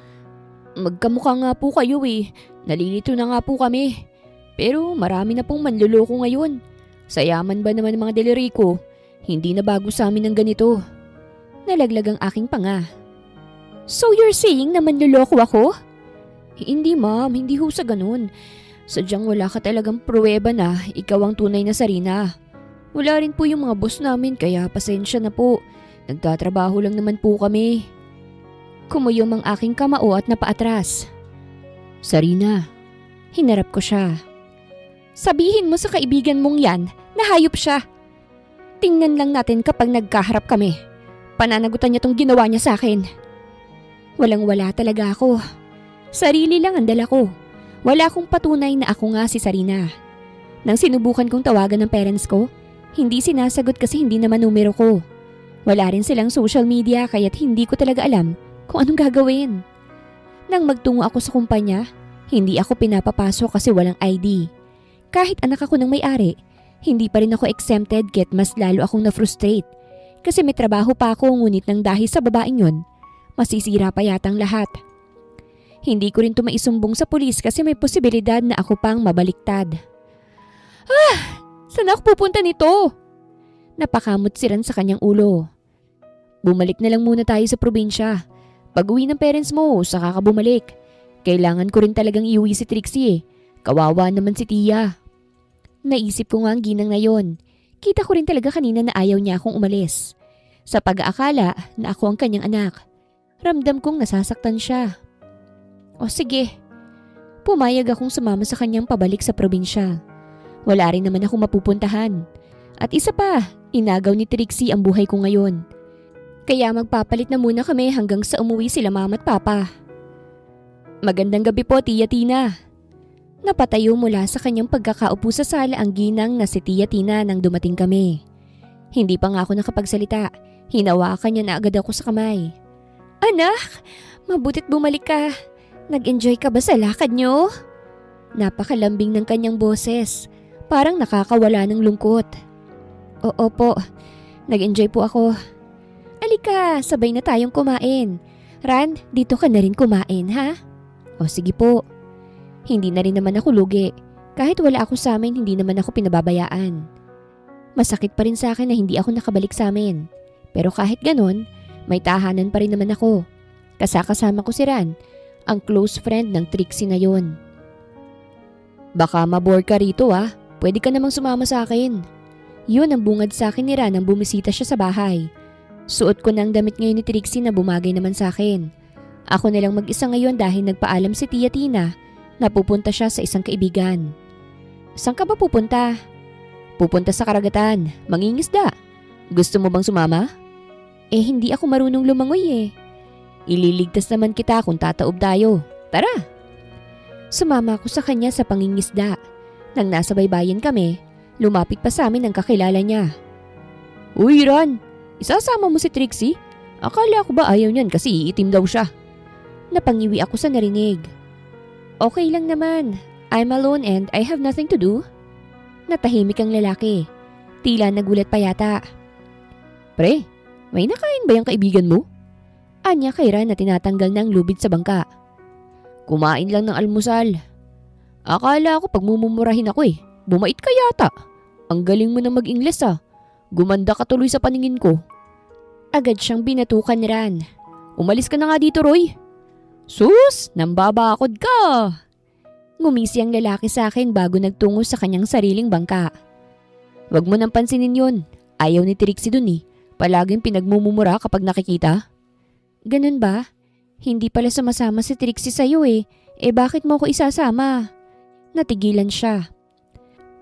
Magkamukha nga po kayo eh. Nalilito na nga po kami. Pero marami na pong manluloko ngayon. Sa yaman ba naman ng mga delirico? Hindi na bago sa amin ng ganito. Nalaglag ang aking panga. So you're saying na manluloko ako? Hindi ma'am, hindi ho sa ganun. Sadyang wala ka talagang pruweba na ikaw ang tunay na Sarina. Wala rin po yung mga boss namin kaya pasensya na po. Nagtatrabaho lang naman po kami. Kumuyom ang aking kamao at napaatras. Sarina, hinarap ko siya. Sabihin mo sa kaibigan mong yan na hayop siya. Tingnan lang natin kapag nagkaharap kami. Pananagutan niya tong ginawa niya sa akin. Walang-wala talaga ako. Sarili lang ang dala ko. Wala akong patunay na ako nga si Sarina. Nang sinubukan kong tawagan ng parents ko, hindi sinasagot kasi hindi naman numero ko. Wala rin silang social media kaya't hindi ko talaga alam kung anong gagawin. Nang magtungo ako sa kumpanya, hindi ako pinapapasok kasi walang ID. Kahit anak ako ng may-ari, hindi pa rin ako exempted kaya't mas lalo akong na-frustrate. Kasi may trabaho pa ako ngunit nang dahil sa babaeng yun, masisira pa yatang lahat. Hindi ko rin tumaisumbong sa pulis kasi may posibilidad na ako pang mabaliktad. Saan ako pupunta nito? Napakamot siran sa kanyang ulo. Bumalik na lang muna tayo sa probinsya. Pag-uwi ng parents mo, saka ka bumalik. Kailangan ko rin talagang iuwi si Trixie eh. Kawawa naman si Tia. Naisip ko nga ang ginang na yon. Kita ko rin talaga kanina na ayaw niya akong umalis. Sa pag-aakala na ako ang kanyang anak, ramdam kong nasasaktan siya. O sige, pumayag akong sumama sa kanyang pabalik sa probinsya. Wala rin naman akong mapupuntahan. At isa pa, inagaw ni Trixie ang buhay ko ngayon. Kaya magpapalit na muna kami hanggang sa umuwi sila mama at papa. Magandang gabi po, Tia Tina. Napatayo mula sa kanyang pagkakaupo sa sala ang ginang na si Tia Tina nang dumating kami. Hindi pa nga ako nakapagsalita. Hinawakan niya na agad ako sa kamay. Anak, mabutit bumalik ka. Nag-enjoy ka ba sa lakad niyo? Napakalambing ng kanyang boses. Parang nakakawala ng lungkot. Oo po, nag-enjoy po ako. Alika, sabay na tayong kumain. Ran, dito ka na rin kumain, ha? O sige po. Hindi na rin naman ako lugi. Kahit wala ako sa amin, hindi naman ako pinababayaan. Masakit pa rin sa akin na hindi ako nakabalik sa amin. Pero kahit ganon, may tahanan pa rin naman ako. Kasama ko si Ran, ang close friend ng Trixie na yon. Baka mabore ka rito Pwede ka namang sumama sa akin. Yun ang bungad sa akin ni Ran nang bumisita siya sa bahay. Suot ko ng damit ngayon ni Trixie na bumagay naman sa akin. Ako na lang mag-isa ngayon dahil nagpaalam si Tia Tina na pupunta siya sa isang kaibigan. Saan ka ba pupunta? Pupunta sa karagatan, mangingisda. Gusto mo bang sumama? Hindi ako marunong lumangoy eh. Ililigtas naman kita kung tataob tayo. Tara! Sumama ako sa kanya sa pangingisda. Nang nasa baybayin kami, lumapit pa sa amin ang kakilala niya. Uy Ran, isasama mo si Trixie? Akala ko ba ayaw niyan kasi iitim daw siya. Napangiwi ako sa narinig. Okay lang naman. I'm alone and I have nothing to do. Natahimik ang lalaki. Tila nagulat pa yata. Pre, may nakain ba yung kaibigan mo? Anya kay Ran na tinatanggal ng lubid sa bangka. Kumain lang ng almusal. Akala ko pagmumurahin ako eh. Bumait ka yata. Ang galing mo na mag-Ingles Gumanda ka tuloy sa paningin ko. Agad siyang binatukan ni Ran. Umalis ka na nga dito, Roy. Sus, nambabakod ka! Ngumisi ang lalaki sa akin bago nagtungo sa kanyang sariling bangka. Wag mo nang pansinin yun. Ayaw ni Trixie dun eh. Palaging pinagmumumura kapag nakikita. Ganun ba? Hindi pala sumasama si Trixie sa'yo eh. Bakit mo ko isasama? Natigilan siya.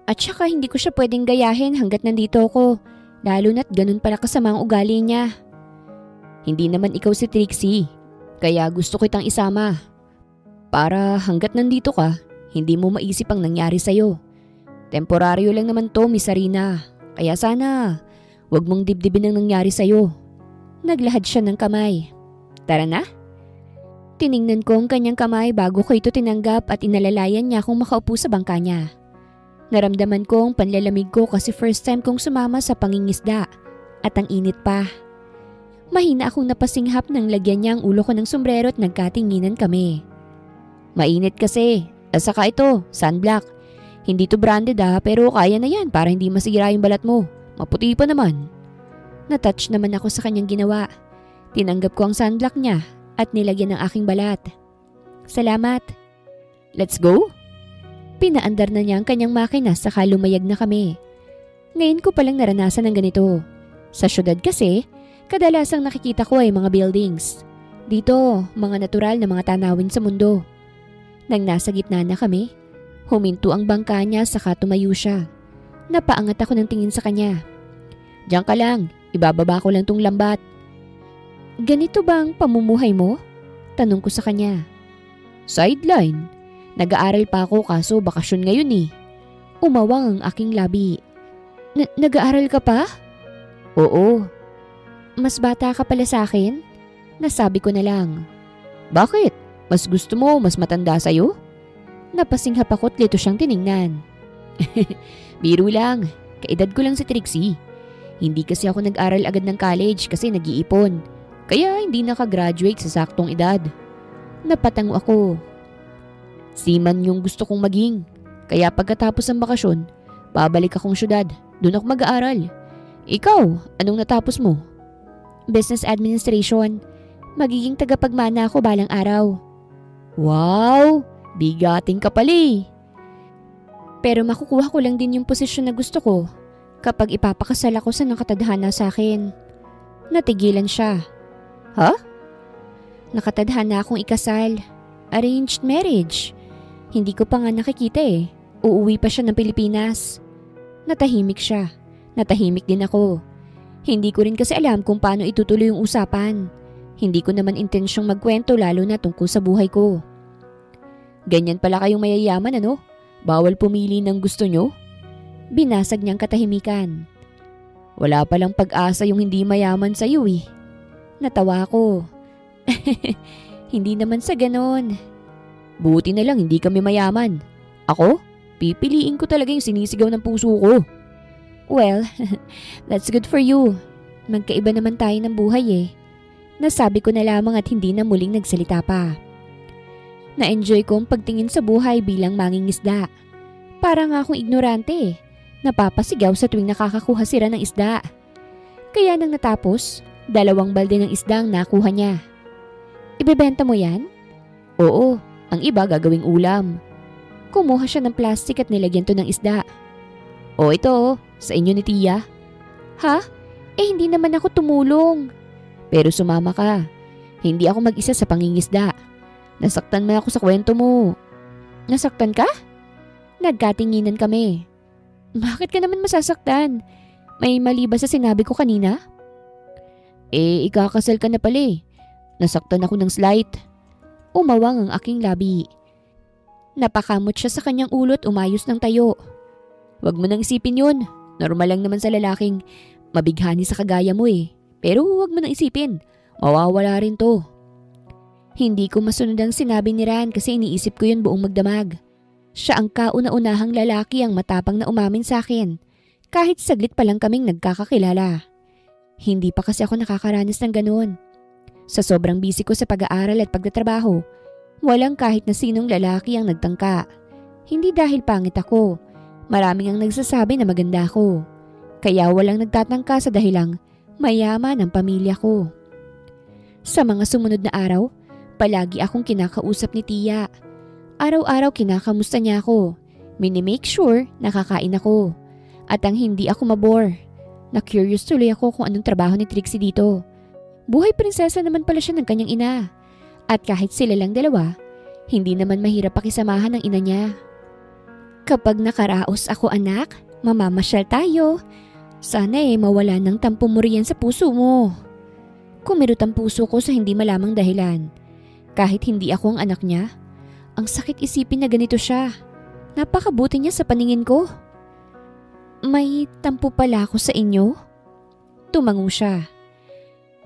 At saka hindi ko siya pwedeng gayahin hanggat nandito ako. Lalo na't ganun pala kasama ang ugali niya. Hindi naman ikaw si Trixie. Kaya gusto kitang isama. Para hanggat nandito ka, hindi mo maisip ang nangyari sa'yo. Temporaryo lang naman to, Miss Sarina. Kaya sana, wag mong dibdibin ang nangyari sa'yo. Naglahad siya ng kamay. Tara na? Tiningnan ko ang kanyang kamay bago ko ito tinanggap at inalalayan niya akong makaupo sa bangka niya. Naramdaman ko ang panlalamig ko kasi first time kong sumama sa pangingisda at ang init pa. Mahina akong napasinghap nang lagyan niya ang ulo ko ng sombrero at nagkatinginan kami. Mainit kasi. At saka ito, sunblock. Hindi to branded pero kaya na yan para hindi masira yung balat mo. Maputi pa naman. Natouch naman ako sa kanyang ginawa. Tinanggap ko ang sunblock niya at nilagyan ng aking balat. Salamat. Let's go? Pinaandar na niya ang kanyang makina saka lumayag na kami. Ngayon ko palang naranasan ng ganito. Sa syudad kasi, kadalasang nakikita ko ay mga buildings. Dito, mga natural na mga tanawin sa mundo. Nang nasa gitna na kami, huminto ang bangka niya saka tumayo siya. Napaangat ako ng tingin sa kanya. Diyan ka lang, ibababa ko lang tong lambat. Ganito ba ang pamumuhay mo? Tanong ko sa kanya. Sideline. Nag-aaral pa ako kaso bakasyon ngayon eh. Umawang ang aking labi. Nag-aaral ka pa? Oo. Mas bata ka pala sa akin? Nasabi ko na lang. Bakit? Mas gusto mo mas matanda sa'yo? Napasinghap ako't lito siyang tiningnan. Biro lang. Kaedad ko lang si Trixie. Hindi kasi ako nag-aral agad ng college kasi nag-iipon. Kaya hindi nakagraduate sa saktong edad. Napatango ako. Seaman yung gusto kong maging. Kaya pagkatapos ng bakasyon, babalik akong syudad. Doon ako mag-aaral. Ikaw, anong natapos mo? Business Administration. Magiging tagapagmana ako balang araw. Wow! Bigating ka pala eh. Pero makukuha ko lang din yung posisyon na gusto ko kapag ipapakasal ako sa nakatadhana sa akin. Natigilan siya. Ha? Nakatadhana akong ikasal. Arranged marriage. Hindi ko pa nga nakikita eh. Uuwi pa siya ng Pilipinas. Natahimik siya. Natahimik din ako. Hindi ko rin kasi alam kung paano itutuloy yung usapan. Hindi ko naman intensyong magkwento lalo na tungkol sa buhay ko. Ganyan pala kayong mayayaman ano? Bawal pumili ng gusto nyo? Binasag niyang katahimikan. Wala palang pag-asa yung hindi mayaman sa'yo eh. Natawa ko. Hindi naman sa ganon. Buti na lang hindi kami mayaman. Ako? Pipiliin ko talaga yung sinisigaw ng puso ko. Well, that's good for you. Magkaiba naman tayo ng buhay eh. Nasabi ko na lamang at hindi na muling nagsalita pa. Na-enjoy ko ang pagtingin sa buhay bilang mangingisda. Parang akong ignorante eh. Napapasigaw sa tuwing nakakakuha sila ng isda. Kaya nang natapos, 2 balde ng isda ang nakuha niya. Ibebenta mo yan? Oo, ang iba gagawing ulam. Kumuha siya ng plastic at nilagyan to ng isda. O ito, sa inyo ni Tia. Ha? Hindi naman ako tumulong. Pero sumama ka. Hindi ako mag-isa sa pangingisda. Nasaktan mo ako sa kwento mo. Nasaktan ka? Nagkatinginan kami. Bakit ka naman masasaktan? May mali ba sa sinabi ko kanina? Ikakasal ka na pala eh. Nasaktan ako ng slight. Umawang ang aking labi. Napakamot siya sa kanyang ulot umayos ng tayo. Wag mo nang isipin yun. Normal lang naman sa lalaking mabighani sa kagaya mo eh. Pero wag mo nang isipin. Mawawala rin to. Hindi ko masunod ang sinabi ni Ran kasi iniisip ko yun buong magdamag. Siya ang kauna-unahang lalaki ang matapang na umamin sa akin. Kahit saglit pa lang kaming nagkakakilala. Hindi pa kasi ako nakakaranas ng ganun. Sa sobrang busy ko sa pag-aaral at pagtatrabaho, walang kahit na sinong lalaki ang nagtangka. Hindi dahil pangit ako. Maraming ang nagsasabi na maganda ako. Kaya walang nagtatangka sa dahilang mayaman ang pamilya ko. Sa mga sumunod na araw, Palagi akong kinakausap ni Tia. Araw-araw kinakamusta niya ako. Minimake sure nakakain ako. At ang hindi ako mabore. Na-curious tuloy ako kung anong trabaho ni Trixie dito. Buhay prinsesa naman pala siya ng kanyang ina. At kahit sila lang dalawa, hindi naman mahirap pakisamahan ng ina niya. Kapag nakaraos ako anak, mamamasyal tayo. Sana mawala ng tampumurian sa puso mo. Kumirot ang puso ko sa hindi malamang dahilan. Kahit hindi ako ang anak niya, ang sakit isipin na ganito siya. Napakabuti niya sa paningin ko. May tampo pala ako sa inyo? Tumango siya.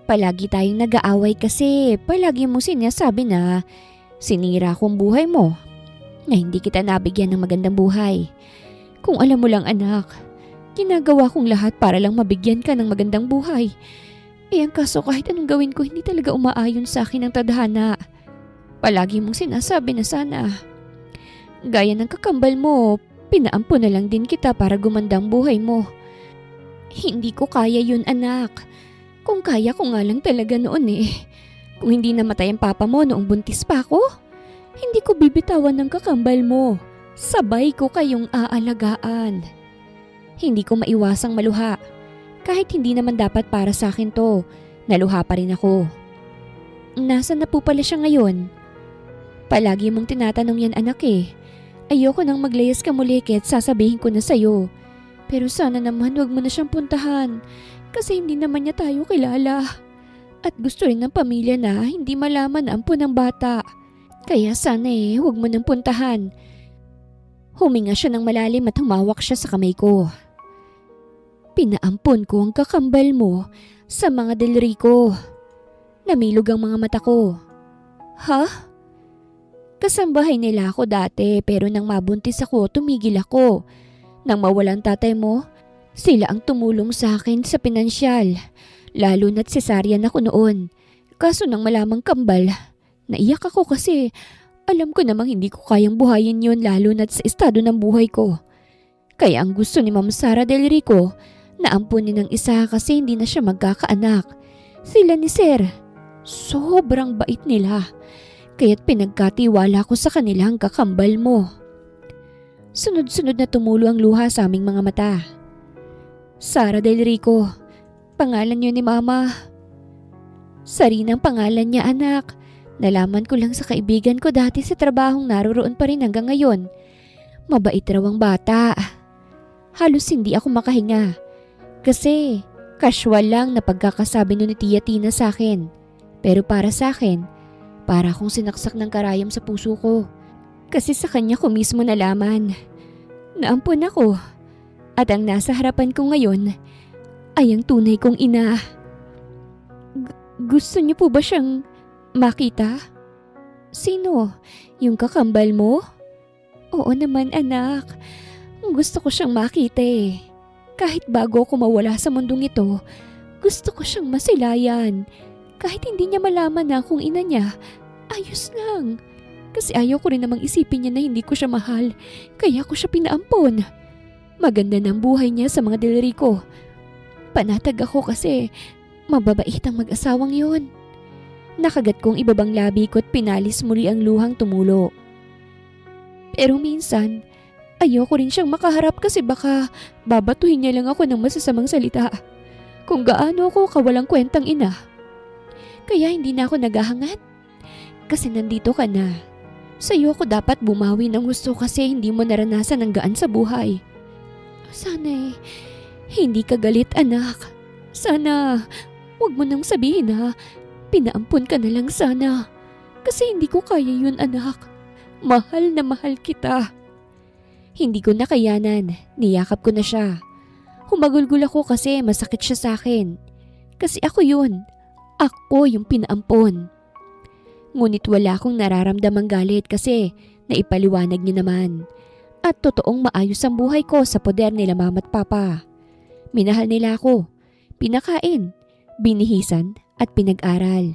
Palagi tayong nag-aaway kasi palagi mo sinasabi na sinira ko ang buhay mo. Na hindi kita nabigyan ng magandang buhay. Kung alam mo lang anak, ginagawa kong lahat para lang mabigyan ka ng magandang buhay. Ang kaso kahit anong gawin ko hindi talaga umaayon sa akin ang tadhana. Palagi mong sinasabi na sana. Gaya ng kakambal mo, pinaampo na lang din kita para gumandang buhay mo. Hindi ko kaya yun anak. Kung kaya ko nga lang talaga noon Kung hindi namatay ang papa mo noong buntis pa ako, hindi ko bibitawan ng kakambal mo. Sabay ko kayong aalagaan. Hindi ko maiwasang maluha. Kahit hindi naman dapat para sa akin to, naluha pa rin ako. Nasaan na po pala siya ngayon? Palagi mong tinatanong yan anak Ayoko nang maglayas ka muli kahit sasabihin ko na sa'yo. Pero sana naman wag mo na siyang puntahan kasi hindi naman niya tayo kilala. At gusto rin ng pamilya na hindi malaman na ampun ng bata. Kaya sana huwag mo nang puntahan. Huminga siya ng malalim at humawak siya sa kamay ko. Pinaampon ko ang kakambal mo sa mga daliri ko. Namilog ang mga mata ko. Ha? Kasambahay nila ako dati pero nang mabuntis ako tumigil ako. Nang mawalan tatay mo, sila ang tumulong sa akin sa pinansyal. Lalo na't cesarean ako noon. Kaso nang malamang kambal, naiyak ako kasi alam ko namang hindi ko kayang buhayin yun lalo na't sa estado ng buhay ko. Kaya ang gusto ni Ma'am Sara Del Rico na ampunin ng isa kasi hindi na siya magkakaanak. Sila ni Sir. Sobrang bait nila. Kaya't pinagkatiwala ko sa kanila ang kakambal mo. Sunod-sunod na tumulo ang luha sa aming mga mata. Sara Del Rico, pangalan niyo ni Mama. Sarinang pangalan niya anak. Nalaman ko lang sa kaibigan ko dati sa trabahong naroroon pa rin hanggang ngayon. Mabait raw ang bata. Halos hindi ako makahinga. Kasi casual lang na pagkakasabi nun ni Tia Tina sa akin. Pero para sa akin, para akong sinaksak ng karayom sa puso ko. Kasi sa kanya ko mismo nalaman. Naampun ako. At ang nasa harapan ko ngayon ay ang tunay kong ina. Gusto niyo po ba siyang makita? Sino? Yung kakambal mo? Oo naman anak. Gusto ko siyang makita Kahit bago ako mawala sa mundong ito, gusto ko siyang masilayan. Kahit hindi niya malaman na akong ina niya, ayos lang. Kasi ayaw ko rin namang isipin niya na hindi ko siya mahal, kaya ko siya pinaampon. Maganda ng buhay niya sa mga Del Rico. Panatag ako kasi mababait ang mag-asawang yun. Nakagat kong ibabang labi ko at pinalis muli ang luhang tumulo. Pero minsan, ayoko rin siyang makaharap kasi baka babatuhin niya lang ako ng masasamang salita. Kung gaano ako kawalang kwentang ina. Kaya hindi na ako naghahangat. Kasi nandito ka na. Sa'yo ko dapat bumawi ng gusto kasi hindi mo naranasan ang gaan sa buhay. Sana hindi ka galit anak. Sana wag mo nang sabihin pinaampun ka na lang sana. Kasi hindi ko kaya yun anak. Mahal na mahal kita. Hindi ko nakayanan. Niyakap ko na siya. Humagulgul ako kasi masakit siya sa akin. Kasi ako yun. Ako yung pinaampon. Ngunit wala akong nararamdamang galit kasi naipaliwanag niya naman. At totoong maayos ang buhay ko sa poder nila mama at papa. Minahal nila ako. Pinakain, binihisan at pinag-aral.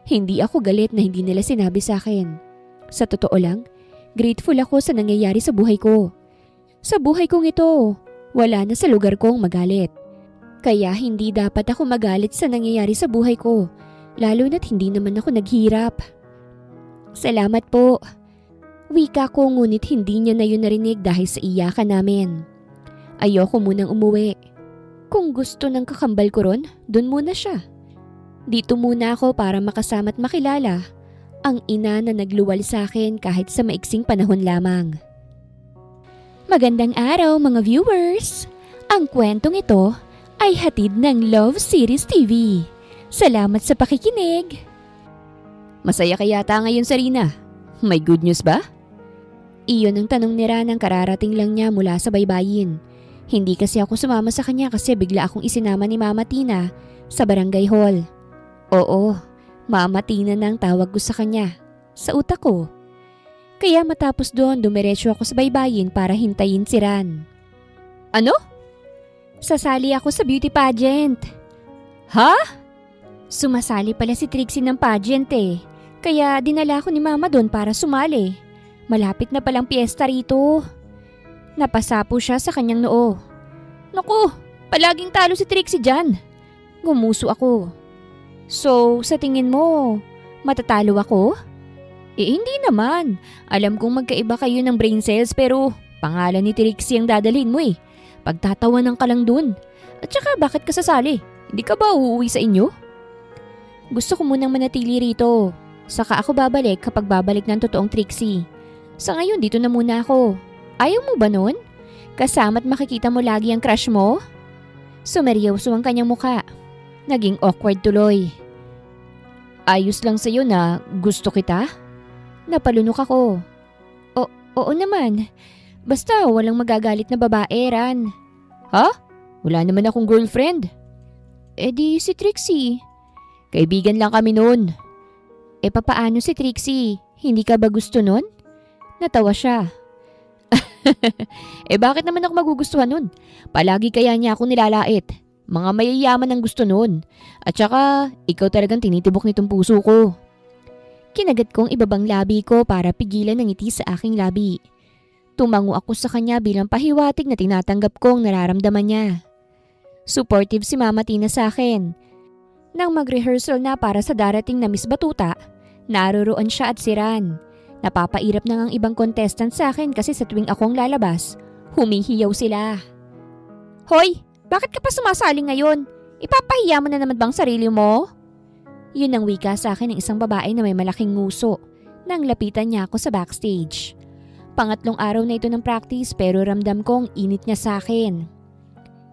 Hindi ako galit na hindi nila sinabi sa akin. Sa totoo lang, grateful ako sa nangyayari sa buhay ko. Sa buhay kong ito, wala na sa lugar kong magalit. Kaya hindi dapat ako magalit sa nangyayari sa buhay ko, lalo na't hindi naman ako naghirap. Salamat po. Wika ko ngunit hindi niya na yun narinig dahil sa iyakan namin. Ayoko munang umuwi. Kung gusto ng kakambal ko ron, dun muna siya. Dito muna ako para makasama't makilala ang ina na nagluwal sa akin kahit sa maiksing panahon lamang. Magandang araw mga viewers! Ang kwentong ito ay hatid ng Love Series TV. Salamat sa pakikinig! Masaya ka yata ngayon, Sarina. May good news ba? Iyon ang tanong ni Ran nang kararating lang niya mula sa baybayin. Hindi kasi ako sumama sa kanya kasi bigla akong isinama ni Mama Tina sa barangay hall. Oo, Mama Tina na ang tawag ko sa kanya. Sa utak ko. Kaya matapos doon, dumiretso ako sa baybayin para hintayin si Ran. Ano? Sasali ako sa beauty pageant. Ha? Sumasali pala si Trixie ng pageant eh. Kaya dinala ko ni Mama doon para sumali. Malapit na palang piyesta rito. Napasapo siya sa kanyang noo. Naku, palaging talo si Trixie dyan. Gumuso ako. So, sa tingin mo, matatalo ako? Hindi naman. Alam kong magkaiba kayo ng brain cells pero pangalan ni Trixie ang dadalhin mo eh. Pagtatawanan ka lang dun. At saka bakit ka sasali? Hindi ka ba uuwi sa inyo? Gusto ko munang manatili rito. Saka ako babalik kapag babalik ng totoong Trixie. Sa ngayon dito na muna ako. Ayaw mo ba nun? Kasama't makikita mo lagi ang crush mo? Sumeryoso ang kanyang muka. Naging awkward tuloy. Ayos lang sa'yo na gusto kita? Napalunok ako. Oo naman. Basta walang magagalit na babae, Ran. Ha? Wala naman akong girlfriend. Di si Trixie. Kaibigan lang kami noon. Papaano si Trixie? Hindi ka ba gusto nun? Natawa siya. Bakit naman ako magugustuhan nun? Palagi kaya niya ako nilalait. Mga mayayaman ang gusto nun. At saka, ikaw talagang tinitibok nitong puso ko. Kinagat kong ibabang labi ko para pigilan ang ngiti sa aking labi. Tumango ako sa kanya bilang pahiwatig na tinatanggap kong nararamdaman niya. Supportive si Mama Tina sa akin. Nang mag-rehearsal na para sa darating na Miss Batuta, naroroon siya at si Ran. Napapairap na ang ibang contestant sa akin kasi sa tuwing akong lalabas, humihiyaw sila. Hoy, bakit ka pa sumasali ngayon? Ipapahiya mo na naman bang sarili mo? Yun ang wika sa akin ng isang babae na may malaking nguso nang lapitan niya ako sa backstage. Pangatlong araw na ito ng practice pero ramdam kong init niya sa akin.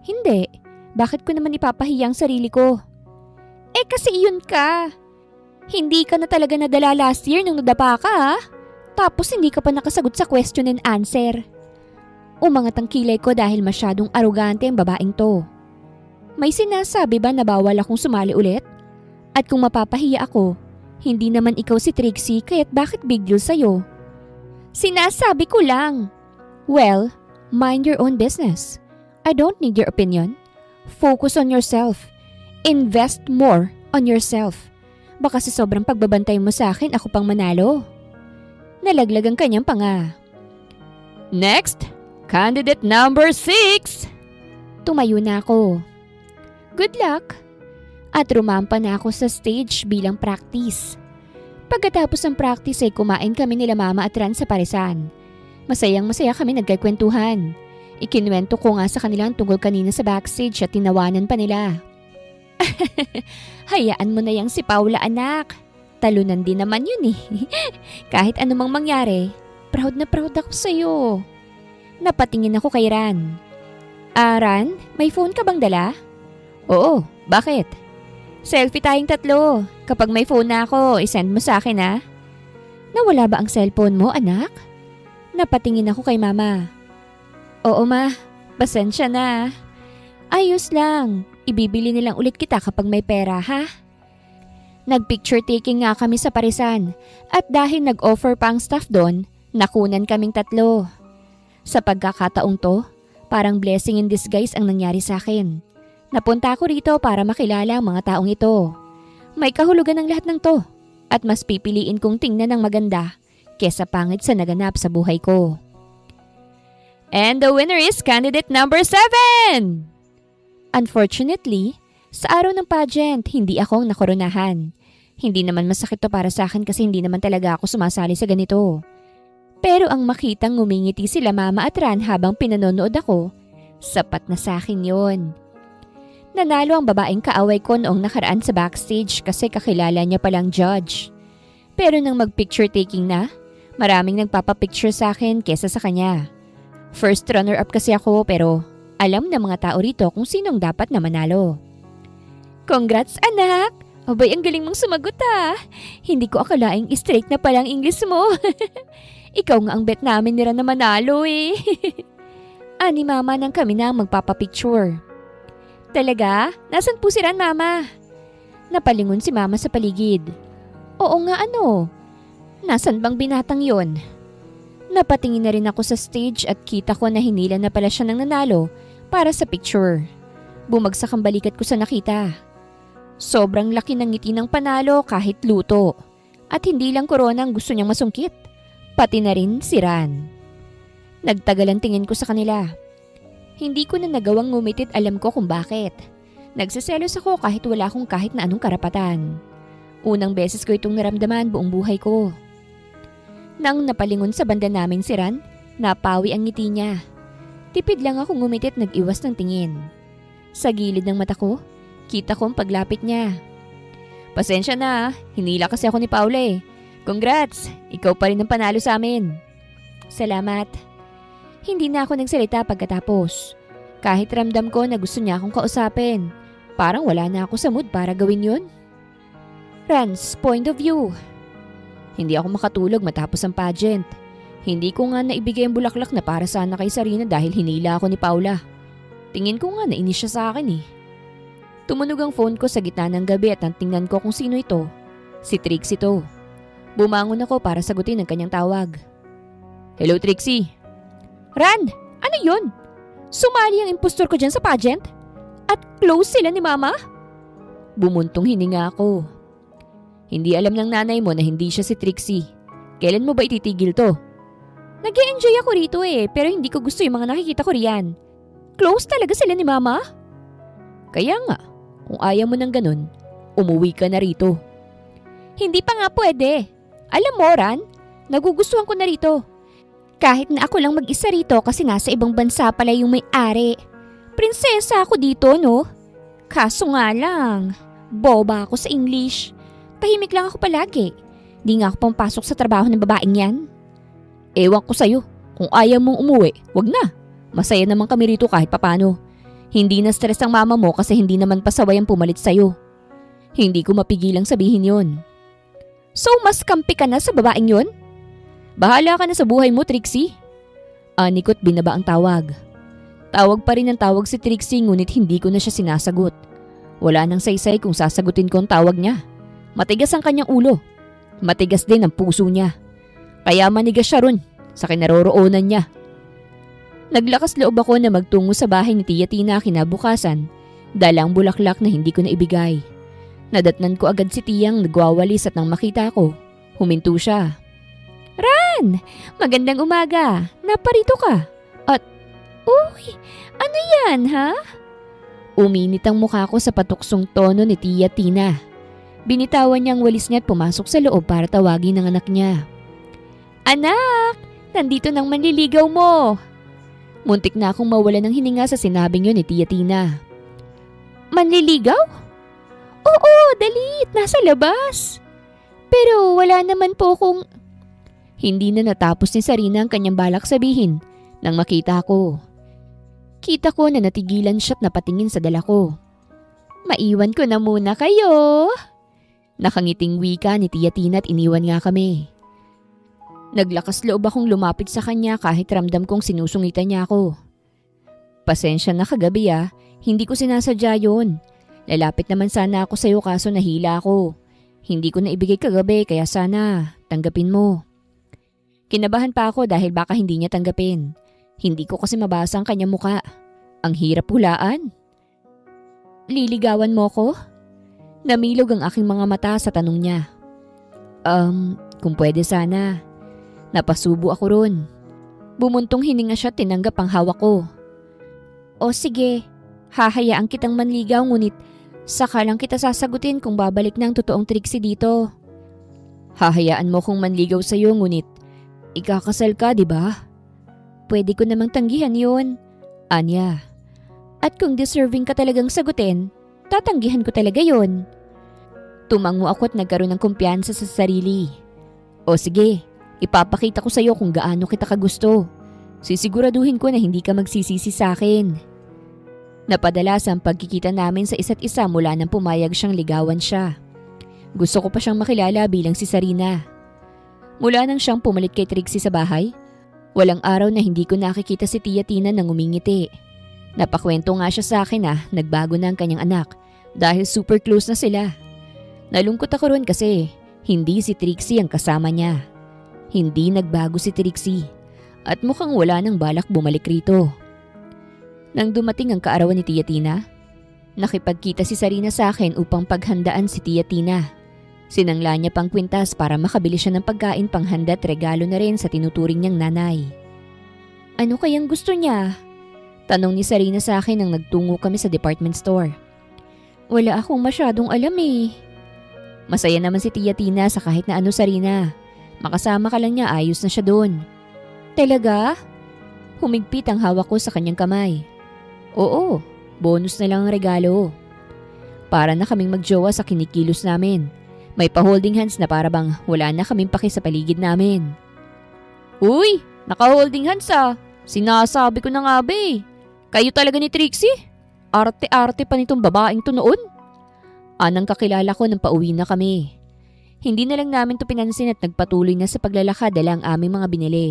Hindi, bakit ko naman ipapahiya ang sarili ko? Kasi iyon ka. Hindi ka na talaga nadala last year nung nadapa ka ha? Tapos hindi ka pa nakasagot sa question and answer. Umangat ang kilay ko dahil masyadong arugante ang babaeng to. May sinasabi ba na bawal akong sumali ulit? At kung mapapahiya ako, hindi naman ikaw si Trixie kaya't bakit big deal sa'yo? Sinasabi ko lang. Well, mind your own business. I don't need your opinion. Focus on yourself. Invest more on yourself. Baka sa sobrang pagbabantay mo sa akin ako pang manalo. Nalaglag ang kanyang panga. Next, candidate number 6. Tumayo na ako. Good luck. At rumampa na ako sa stage bilang practice. Pagkatapos ng practice ay kumain kami nila Mama at Ran sa Parisan. Masayang-masaya kami nagkakwentuhan. Ikinuwento ko nga sa kanila ang tungkol kanina sa backstage at tinawanan pa nila. Hayaan mo na yang si Paula anak. Talunan din naman yun eh. Kahit anumang mangyari, proud na proud ako sa'yo. Napatingin ako kay Ran. Ran, may phone ka bang dala? Oo, bakit? Selfie tayong tatlo. Kapag may phone na ako, isend mo sa akin ha. Nawala ba ang cellphone mo anak? Napatingin ako kay Mama. Oo ma, pasensya na. Ayos lang, ibibili nilang ulit kita kapag may pera ha. Nag-picture taking nga kami sa Parisan at dahil nag-offer pa ang staff doon, nakunan kaming tatlo. Sa pagkakataong to, parang blessing in disguise ang nangyari sa akin. Napunta ako rito para makilala ang mga taong ito. May kahulugan ng lahat ng to at mas pipiliin kong tingnan ng maganda kesa pangit sa naganap sa buhay ko. And the winner is candidate number 7! Unfortunately, sa araw ng pageant, hindi ako ang nakoronahan. Hindi naman masakit to para sa akin kasi hindi naman talaga ako sumasali sa ganito. Pero ang makitang ngumingiti sila Mama at Ran habang pinanonood ako, sapat na sa akin yon. Nanalo ang babaeng kaaway ko noong nakaraan sa backstage kasi kakilala niya palang judge. Pero nang mag-picture taking na, maraming nagpapapicture sa akin kesa sa kanya. First runner-up kasi ako pero alam ng mga tao rito kung sinong dapat na manalo. Congrats anak! Abay, ang galing mong sumagot ah. Hindi ko akalaing straight na palang English mo. Ikaw nga ang bet namin nila na manalo eh. Ani Mama nang kami na ang magpapapicture. Talaga? Nasaan po si Ran, Mama? Napalingon si Mama sa paligid. Oo nga ano? Nasaan bang binatang yon? Napatingin na rin ako sa stage at kita ko na hinila na pala siya ng nanalo para sa picture. Bumagsak ang balikat ko sa nakita. Sobrang laki ng ngiti ng panalo kahit luto. At hindi lang corona ang gusto niyang masungkit. Pati na rin si Ran. Nagtagalan tingin ko sa kanila. Hindi ko na nagawang ngumitit alam ko kung bakit. Nagsiselos ako kahit wala akong kahit na anong karapatan. Unang beses ko itong naramdaman buong buhay ko. Nang napalingon sa banda namin si Ran, napawi ang ngiti niya. Tipid lang ako ngumitit nag-iwas ng tingin. Sa gilid ng mata ko, kita ko ang paglapit niya. Pasensya na, hinila kasi ako ni Paula eh. Congrats! Ikaw pa rin ang panalo sa amin. Salamat. Hindi na ako nagsalita pagkatapos. Kahit ramdam ko na gusto niya akong kausapin. Parang wala na ako sa mood para gawin yun. Ran's point of view. Hindi ako makatulog matapos ang pageant. Hindi ko nga naibigay ang bulaklak na para sana kay Sarina dahil hinila ako ni Paula. Tingin ko nga nainis siya sa akin eh. Tumunog ang phone ko sa gitna ng gabi at nang tingnan ko kung sino ito. Si Trixie to. Bumangon ako para sagutin ang kanyang tawag. Hello Trixie. Ran, ano yun? Sumali ang impostor ko dyan sa pageant? At close sila ni Mama? Bumuntong hininga ako. Hindi alam ng nanay mo na hindi siya si Trixie. Kailan mo ba ititigil to? Nag-e-enjoy ako rito eh, pero hindi ko gusto yung mga nakikita ko riyan. Close talaga sila ni Mama? Kaya nga, kung ayaw mo ng ganun, umuwi ka na rito. Hindi pa nga pwede. Alam mo, Ran, nagugustuhan ko na rito. Kahit na ako lang mag-isa rito kasi nasa ibang bansa pala yung may-ari. Prinsesa ako dito, no? Kaso nga lang, boba ako sa English. Tahimik lang ako palagi. Di nga ako pumpasok sa trabaho ng babaeng yan. Ewan ko sa'yo, kung ayaw mong umuwi, wag na. Masaya naman kami rito kahit papano. Hindi na stress ang mama mo kasi hindi naman pasaway ang pumalit sa'yo. Hindi ko mapigilang sabihin yon. So mas kampi ka na sa babaeng yon? Bahala ka na sa buhay mo, Trixie. Anikot binaba ang tawag. Tawag pa rin ang tawag si Trixie ngunit hindi ko na siya sinasagot. Wala nang saysay kung sasagutin ko ang tawag niya. Matigas ang kanyang ulo. Matigas din ang puso niya. Kaya manigas siya ron sa kinaroroonan niya. Naglakas loob ako na magtungo sa bahay ni Tia Tina kinabukasan. Dalang bulaklak na hindi ko na ibigay. Nadatnan ko agad si Tiyang nagwawalis at nang makita ko, huminto siya. Ran! Magandang umaga! Naparito ka! At, uy! Ano yan, ha? Uminit ang mukha ko sa patuksong tono ni Tia Tina. Binitawan niya ang walis niya at pumasok sa loob para tawagin ang anak niya. Anak! Nandito nang manliligaw mo! Muntik na akong mawala ng hininga sa sinabing yun ni Tia Tina. Manliligaw? Oo, dalit! Nasa labas! Pero wala naman po kung... Hindi na natapos ni Sarina ang kanyang balak sabihin nang makita ko. Kita ko na natigilan siya't napatingin sa dala ko. Maiwan ko na muna kayo! Nakangiting wika ni Tia Tina at iniwan nga kami. Naglakas loob akong lumapit sa kanya kahit ramdam kong sinusungitan niya ako. Pasensya na kagabi hindi ko sinasadya yun. Lalapit naman sana ako sa'yo kaso nahila ako. Hindi ko na ibigay kagabi kaya sana tanggapin mo. Kinabahan pa ako dahil baka hindi niya tanggapin. Hindi ko kasi mabasa ang kanyang muka. Ang hirap hulaan. Liligawan mo ko? Namilog ang aking mga mata sa tanong niya. Kung pwede sana. Napasubo ako ron. Bumuntong hininga siya at tinanggap ang hawak ko. O sige, hahayaan kitang manligaw ngunit Saka lang kita sasagutin kung babalik na ang totoong Trixie dito. Hahayaan mo kong manligaw sa'yo ngunit ikakasal ka, di ba? Pwede ko namang tanggihan yun, Anya. At kung deserving ka talagang sagutin, tatanggihan ko talaga yun. Tumango ako at nagkaroon ng kumpiyansa sa sarili. O sige, ipapakita ko sa'yo kung gaano kita kagusto. Sisiguraduhin ko na hindi ka magsisisi sa akin. Napadalas ang pagkikita namin sa isa't isa mula nang pumayag siyang ligawan siya. Gusto ko pa siyang makilala bilang si Sarina. Mula nang siyang pumalit kay Trixie sa bahay, walang araw na hindi ko nakikita si Tia Tina nang umingiti. Napakwento nga siya sa akin na nagbago na ang kanyang anak dahil super close na sila. Nalungkot ako ron kasi hindi si Trixie ang kasama niya. Hindi nagbago si Trixie at mukhang wala nang balak bumalik rito. Nang dumating ang kaarawan ni Tia Tina, nakipagkita si Sarina sa akin upang paghandaan si Tia Tina. Sinangla niya pang kwintas para makabili siya ng pagkain panghanda at regalo na rin sa tinuturing niyang nanay. Ano kayang gusto niya? Tanong ni Sarina sa akin nang nagtungo kami sa department store. Wala akong masyadong alam eh. Masaya naman si Tia Tina sa kahit na ano, Sarina. Makasama ka lang niya, ayos na siya doon. Talaga? Humigpit ang hawak ko sa kanyang kamay. Oo, bonus na lang ang regalo. Para na kaming magjowa sa kinikilos namin. May pa-holding hands na para bang wala na kaming paki sa paligid namin. Uy, naka-holding hands ah. Sinasabi ko na nga ba eh. Kayo talaga ni Trixie? Arte-arte pa nitong babaeng to noon. Anang kakilala ko nang pauwi na kami. Hindi na lang namin to pinansin at nagpatuloy na sa paglalakad dala ang aming mga binili.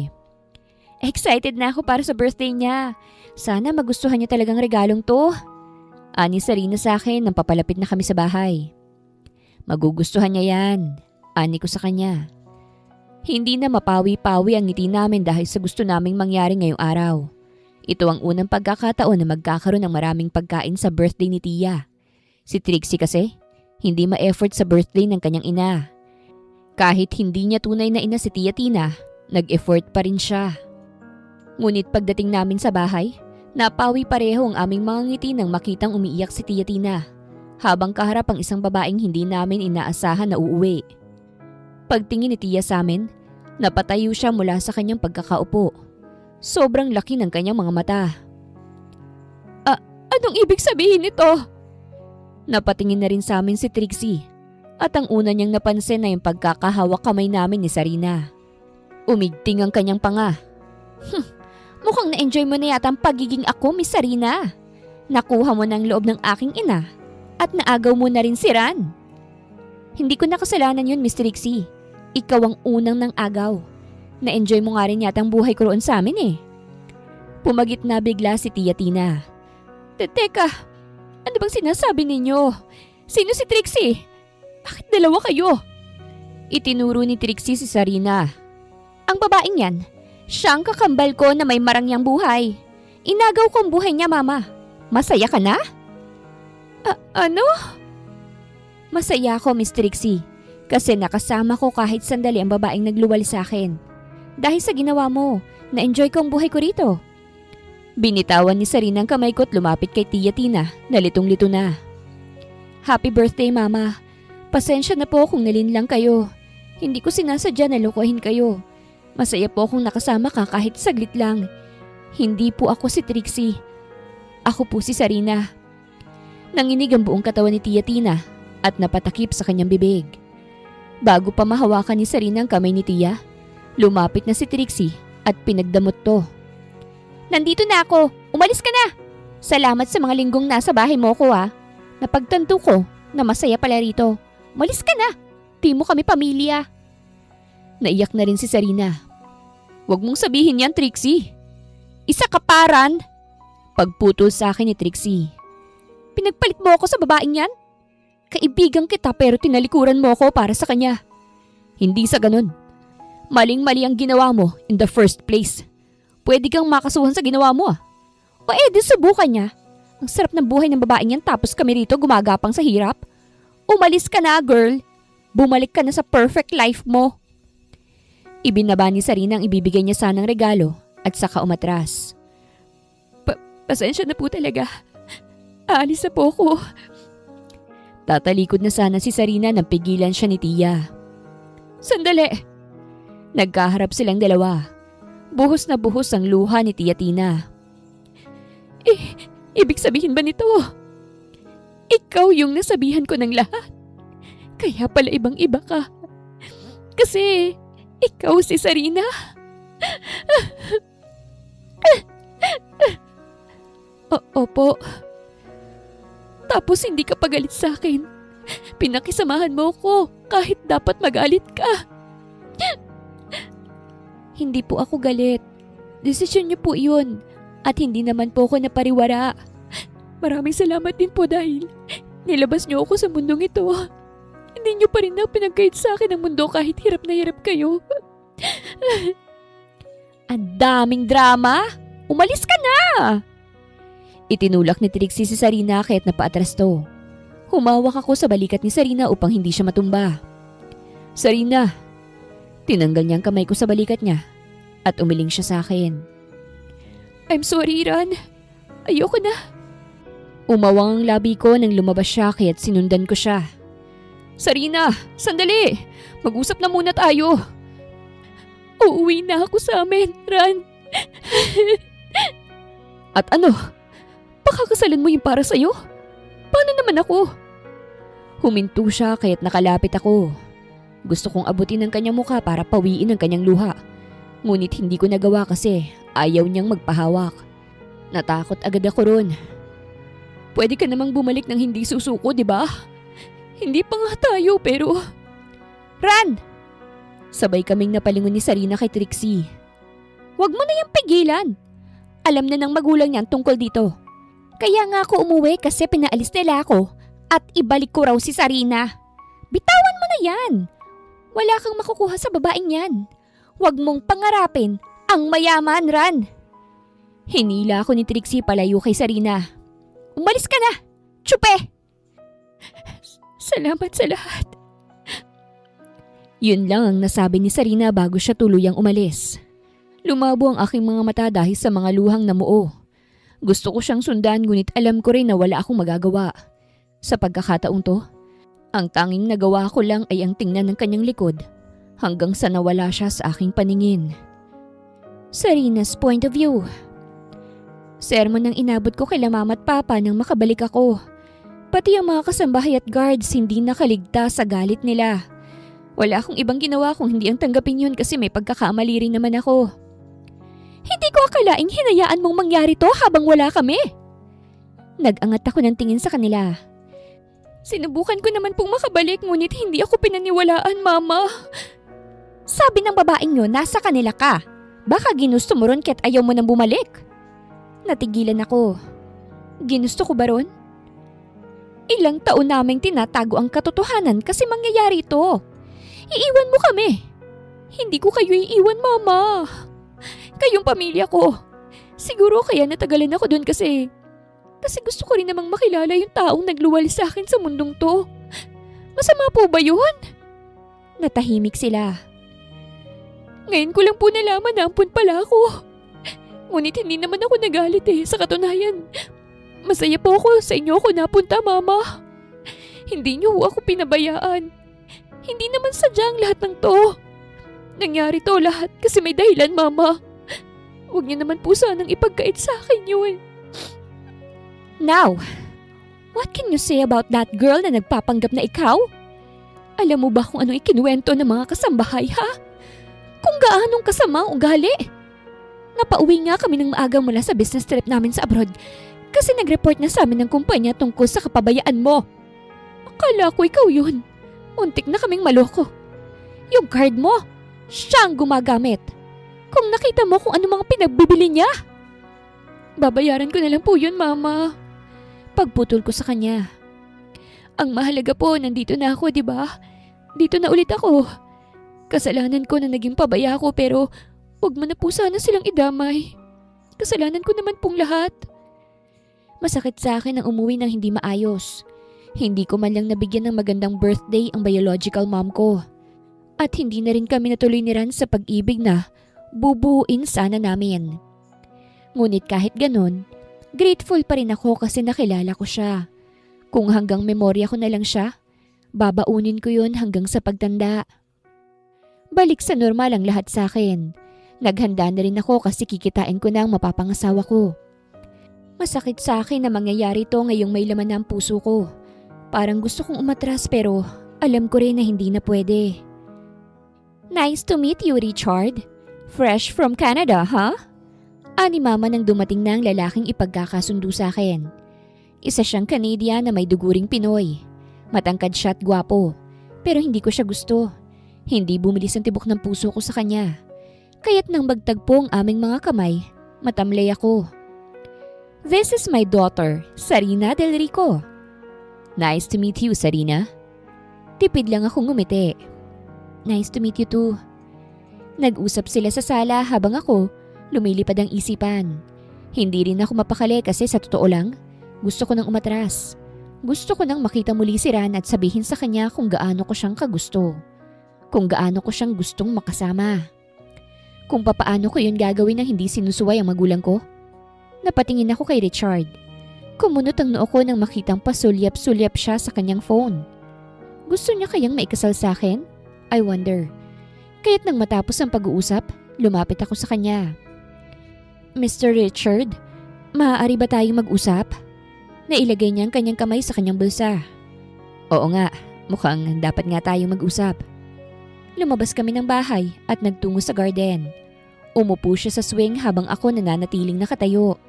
Excited na ako para sa birthday niya. Sana magustuhan niya talagang regalong to. Ani Sarina sa akin nang papalapit na kami sa bahay. Magugustuhan niya yan. Ani ko sa kanya. Hindi na mapawi-pawi ang ngiti namin dahil sa gusto naming mangyari ngayong araw. Ito ang unang pagkakataon na magkakaroon ng maraming pagkain sa birthday ni Tia. Si Trixie kasi, hindi ma-effort sa birthday ng kanyang ina. Kahit hindi niya tunay na ina si Tia Tina, nag-effort pa rin siya. Ngunit pagdating namin sa bahay, napawi pareho ang aming mga ngiti nang makitang umiiyak si Tia Tina, habang kaharap ang isang babaeng hindi namin inaasahan na uuwi. Pagtingin ni Tia sa amin, napatayo siya mula sa kanyang pagkakaupo. Sobrang laki ng kanyang mga mata. Anong ibig sabihin nito? Napatingin na rin sa amin si Trixie, at ang una niyang napansin na yung pagkakahawak kamay namin ni Sarina. Umigting ang kanyang panga. Mukhang na-enjoy mo na yata ang pagiging ako, Miss Sarina. Nakuha mo ng loob ng aking ina at naagaw mo na rin si Ran. Hindi ko nakasalanan yun, Miss Trixie. Ikaw ang unang nang agaw. Na-enjoy mo nga rin yata ang buhay ko roon sa amin eh. Pumagit na bigla si Tia Tina. Teka, ano bang sinasabi ninyo? Sino si Trixie? Bakit dalawa kayo? Itinuro ni Trixie si Sarina. Ang babaeng yan. Siya ang kakambal ko na may marangyang buhay. Inagaw ko ang buhay niya, Mama. Masaya ka na? Ano? Masaya ako, Miss Trixie. Kasi nakasama ko kahit sandali ang babaeng nagluwal sa akin. Dahil sa ginawa mo, na-enjoy ko ang buhay ko rito. Binitawan ni Sarina ang kamay ko at lumapit kay Tia Tina na litong-lito na. Happy birthday, Mama. Pasensya na po kung nalinlang kayo. Hindi ko sinasadya na lokohin kayo. Masaya po akong nakasama ka kahit saglit lang. Hindi po ako si Trixie. Ako po si Sarina. Nanginig ang buong katawan ni Tia Tina at napatakip sa kanyang bibig. Bago pa mahawakan ni Sarina ang kamay ni Tia, lumapit na si Trixie at pinagdamot to. Nandito na ako. Umalis ka na. Salamat sa mga linggong nasa bahay mo ko ha. Napagtanto ko na masaya pala rito. Umalis ka na. Di mo kami pamilya. Naiyak na rin si Sarina. Huwag mong sabihin yan, Trixie. Isa ka paran. Pagputol sa akin ni Trixie. Pinagpalit mo ako sa babaeng yan? Kaibigan kita pero tinalikuran mo ako para sa kanya. Hindi sa ganun. Maling-mali ang ginawa mo in the first place. Pwede kang makasuhan sa ginawa mo ah. O subukan niya. Ang sarap ng buhay ng babaeng yan tapos kami rito gumagapang sa hirap. Umalis ka na, girl. Bumalik ka na sa perfect life mo. Ibinaba ni Sarina ang ibibigay niya sanang regalo at saka umatras. Pasensya na po talaga. Aalis na po ako. Tatalikod na sana si Sarina nang pigilan siya ni Tia. Sandali! Nagkaharap silang dalawa. Buhos na buhos ang luha ni Tia Tina. Ibig sabihin ba nito? Ikaw yung nasabihan ko ng lahat. Kaya pala ibang iba ka. Kasi ikaw si Sarina. Opo. Tapos hindi ka pagalit sa akin. Pinakisamahan mo ko kahit dapat magalit ka. Hindi po ako galit. Desisyon niyo po yun. At hindi naman po ako napariwara. Maraming salamat din po dahil nilabas niyo ako sa mundong ito. Hindi niyo pa rin na pinag-guide sa akin ang mundo kahit hirap na hirap kayo. Ang daming drama! Umalis ka na! Itinulak ni Trixie si Sarina kahit napaatras to. Humawak ako sa balikat ni Sarina upang hindi siya matumba. Sarina! Tinanggal niya ang kamay ko sa balikat niya at umiling siya sa akin. I'm sorry, Ran. Ayoko na. Umawang ang labi ko nang lumabas siya kaya't sinundan ko siya. Sarina, sandali! Mag-usap na muna tayo. Uuwi na ako sa amin, Ran. At ano? Pakakasalan mo yung para sa'yo? Paano naman ako? Huminto siya kaya't nakalapit ako. Gusto kong abutin ang kanyang mukha para pawiin ang kanyang luha. Ngunit hindi ko nagawa kasi ayaw niyang magpahawak. Natakot agad ako ron. Pwede ka namang bumalik ng hindi susuko, di ba? Hindi pa nga tayo pero... Ran! Sabay kaming napalingon ni Sarina kay Trixie. Huwag mo na yung pigilan. Alam na ng magulang niyan tungkol dito. Kaya nga ako umuwi kasi pinaalis nila ako at ibalik ko raw si Sarina. Bitawan mo na yan. Wala kang makukuha sa babaeng yan. Huwag mong pangarapin ang mayaman, Ran. Hinila ako ni Trixie palayo kay Sarina. Umalis ka na! Tsupe! Salamat sa lahat. Yun lang ang nasabi ni Sarina bago siya tuluyang umalis. Lumabo ang aking mga mata dahil sa mga luhang namuo. Gusto ko siyang sundan ngunit alam ko rin na wala akong magagawa. Sa pagkakataong to, ang tanging nagawa ko lang ay ang tingnan ng kanyang likod hanggang sa nawala siya sa aking paningin. Sarina's point of view. Sermon ang inabot ko kay mama at papa nang makabalik ako. Pati ang mga kasambahay at guards hindi nakaligtas sa galit nila. Wala akong ibang ginawa kung hindi ang tanggapin yun kasi may pagkakamali rin naman ako. Hindi ko akalaing hinayaan mong mangyari to habang wala kami. Nag-angat ako ng tingin sa kanila. Sinubukan ko naman pong makabalik ngunit hindi ako pinaniwalaan, Mama. Sabi ng babaeng yun, nasa kanila ka. Baka ginusto mo ron kaya't ayaw mo nang bumalik. Natigilan ako. Ginusto ko ba ron? Ilang taon naming tinatago ang katotohanan kasi mangyayari ito. Iiwan mo kami. Hindi ko kayo iiwan, Mama. Kayong pamilya ko. Siguro kaya natagalan ako dun kasi gusto ko rin namang makilala yung taong nagluwal sa akin sa mundong to. Masama po ba yun? Natahimik sila. Ngayon ko lang po nalaman na ampun pala ako. Ngunit hindi naman ako nagalit Sa katunayan, masaya po ako sa inyo ako napunta, Mama. Hindi niyo ako pinabayaan. Hindi naman sadyang lahat ng to. Nangyari to lahat kasi may dahilan, Mama. Huwag niyo naman po sanang ipagkait sa akin yun. Now, what can you say about that girl na nagpapanggap na ikaw? Alam mo ba kung ano ikinuwento ng mga kasambahay, ha? Kung gaanong kasama ang ugali. Napauwi nga kami ng maaga mula sa business trip namin sa abroad kasi nag-report na sa amin ng kumpanya tungkol sa kapabayaan mo. Akala ko ikaw yun. Muntik na kaming maloko. Yung card mo, siyang gumagamit. Kung nakita mo kung ano mga pinagbibili niya. Babayaran ko na lang po yun, Mama. Pagputol ko sa kanya. Ang mahalaga po, nandito na ako, di ba? Dito na ulit ako. Kasalanan ko na naging pabaya ako pero wag mo na po sana silang idamay. Kasalanan ko naman pong lahat. Masakit sa akin ang umuwi ng hindi maayos. Hindi ko man lang nabigyan ng magandang birthday ang biological mom ko. At hindi na rin kami natuloy ni Ran sa pag-ibig na bubuuin sana namin. Ngunit kahit ganon, grateful pa rin ako kasi nakilala ko siya. Kung hanggang memorya ko na lang siya, babaunin ko yun hanggang sa pagtanda. Balik sa normal ang lahat sa akin. Naghanda na rin ako kasi kikitain ko na ang mapapangasawa ko. Masakit sa akin na mangyayari to ngayong may laman na ang puso ko. Parang gusto kong umatras pero alam ko rin na hindi na pwede. Nice to meet you, Richard. Fresh from Canada, huh? Ani mama nang dumating na ang lalaking ipagkakasundo sa akin. Isa siyang Canadian na may duguring Pinoy. Matangkad siya at gwapo. Pero hindi ko siya gusto. Hindi bumilis ang tibok ng puso ko sa kanya. Kaya't nang magtagpo ang aming mga kamay, matamlay ako. This is my daughter, Sarina Del Rico. Nice to meet you, Sarina. Tipid lang akong ngumiti. Nice to meet you too. Nag-usap sila sa sala habang ako lumilipad ang isipan. Hindi rin ako mapakali kasi sa totoo lang, gusto ko nang umatras. Gusto ko nang makita muli si Ran at sabihin sa kanya kung gaano ko siyang kagusto. Kung gaano ko siyang gustong makasama. Kung papaano ko yun gagawin nang hindi sinusuway ang magulang ko. Napatingin ako kay Richard. Kumunot ang noo ko nang makitang pasulyap-sulyap siya sa kanyang phone. Gusto niya kayang maikasal sa akin? I wonder. Kaya't nang matapos ang pag-uusap, lumapit ako sa kanya. Mr. Richard, maaari ba tayong mag-usap? Nailagay niya ang kanyang kamay sa kanyang bulsa. Oo nga, mukhang dapat nga tayong mag-usap. Lumabas kami ng bahay at nagtungo sa garden. Umupo siya sa swing habang ako nananatiling nakatayo.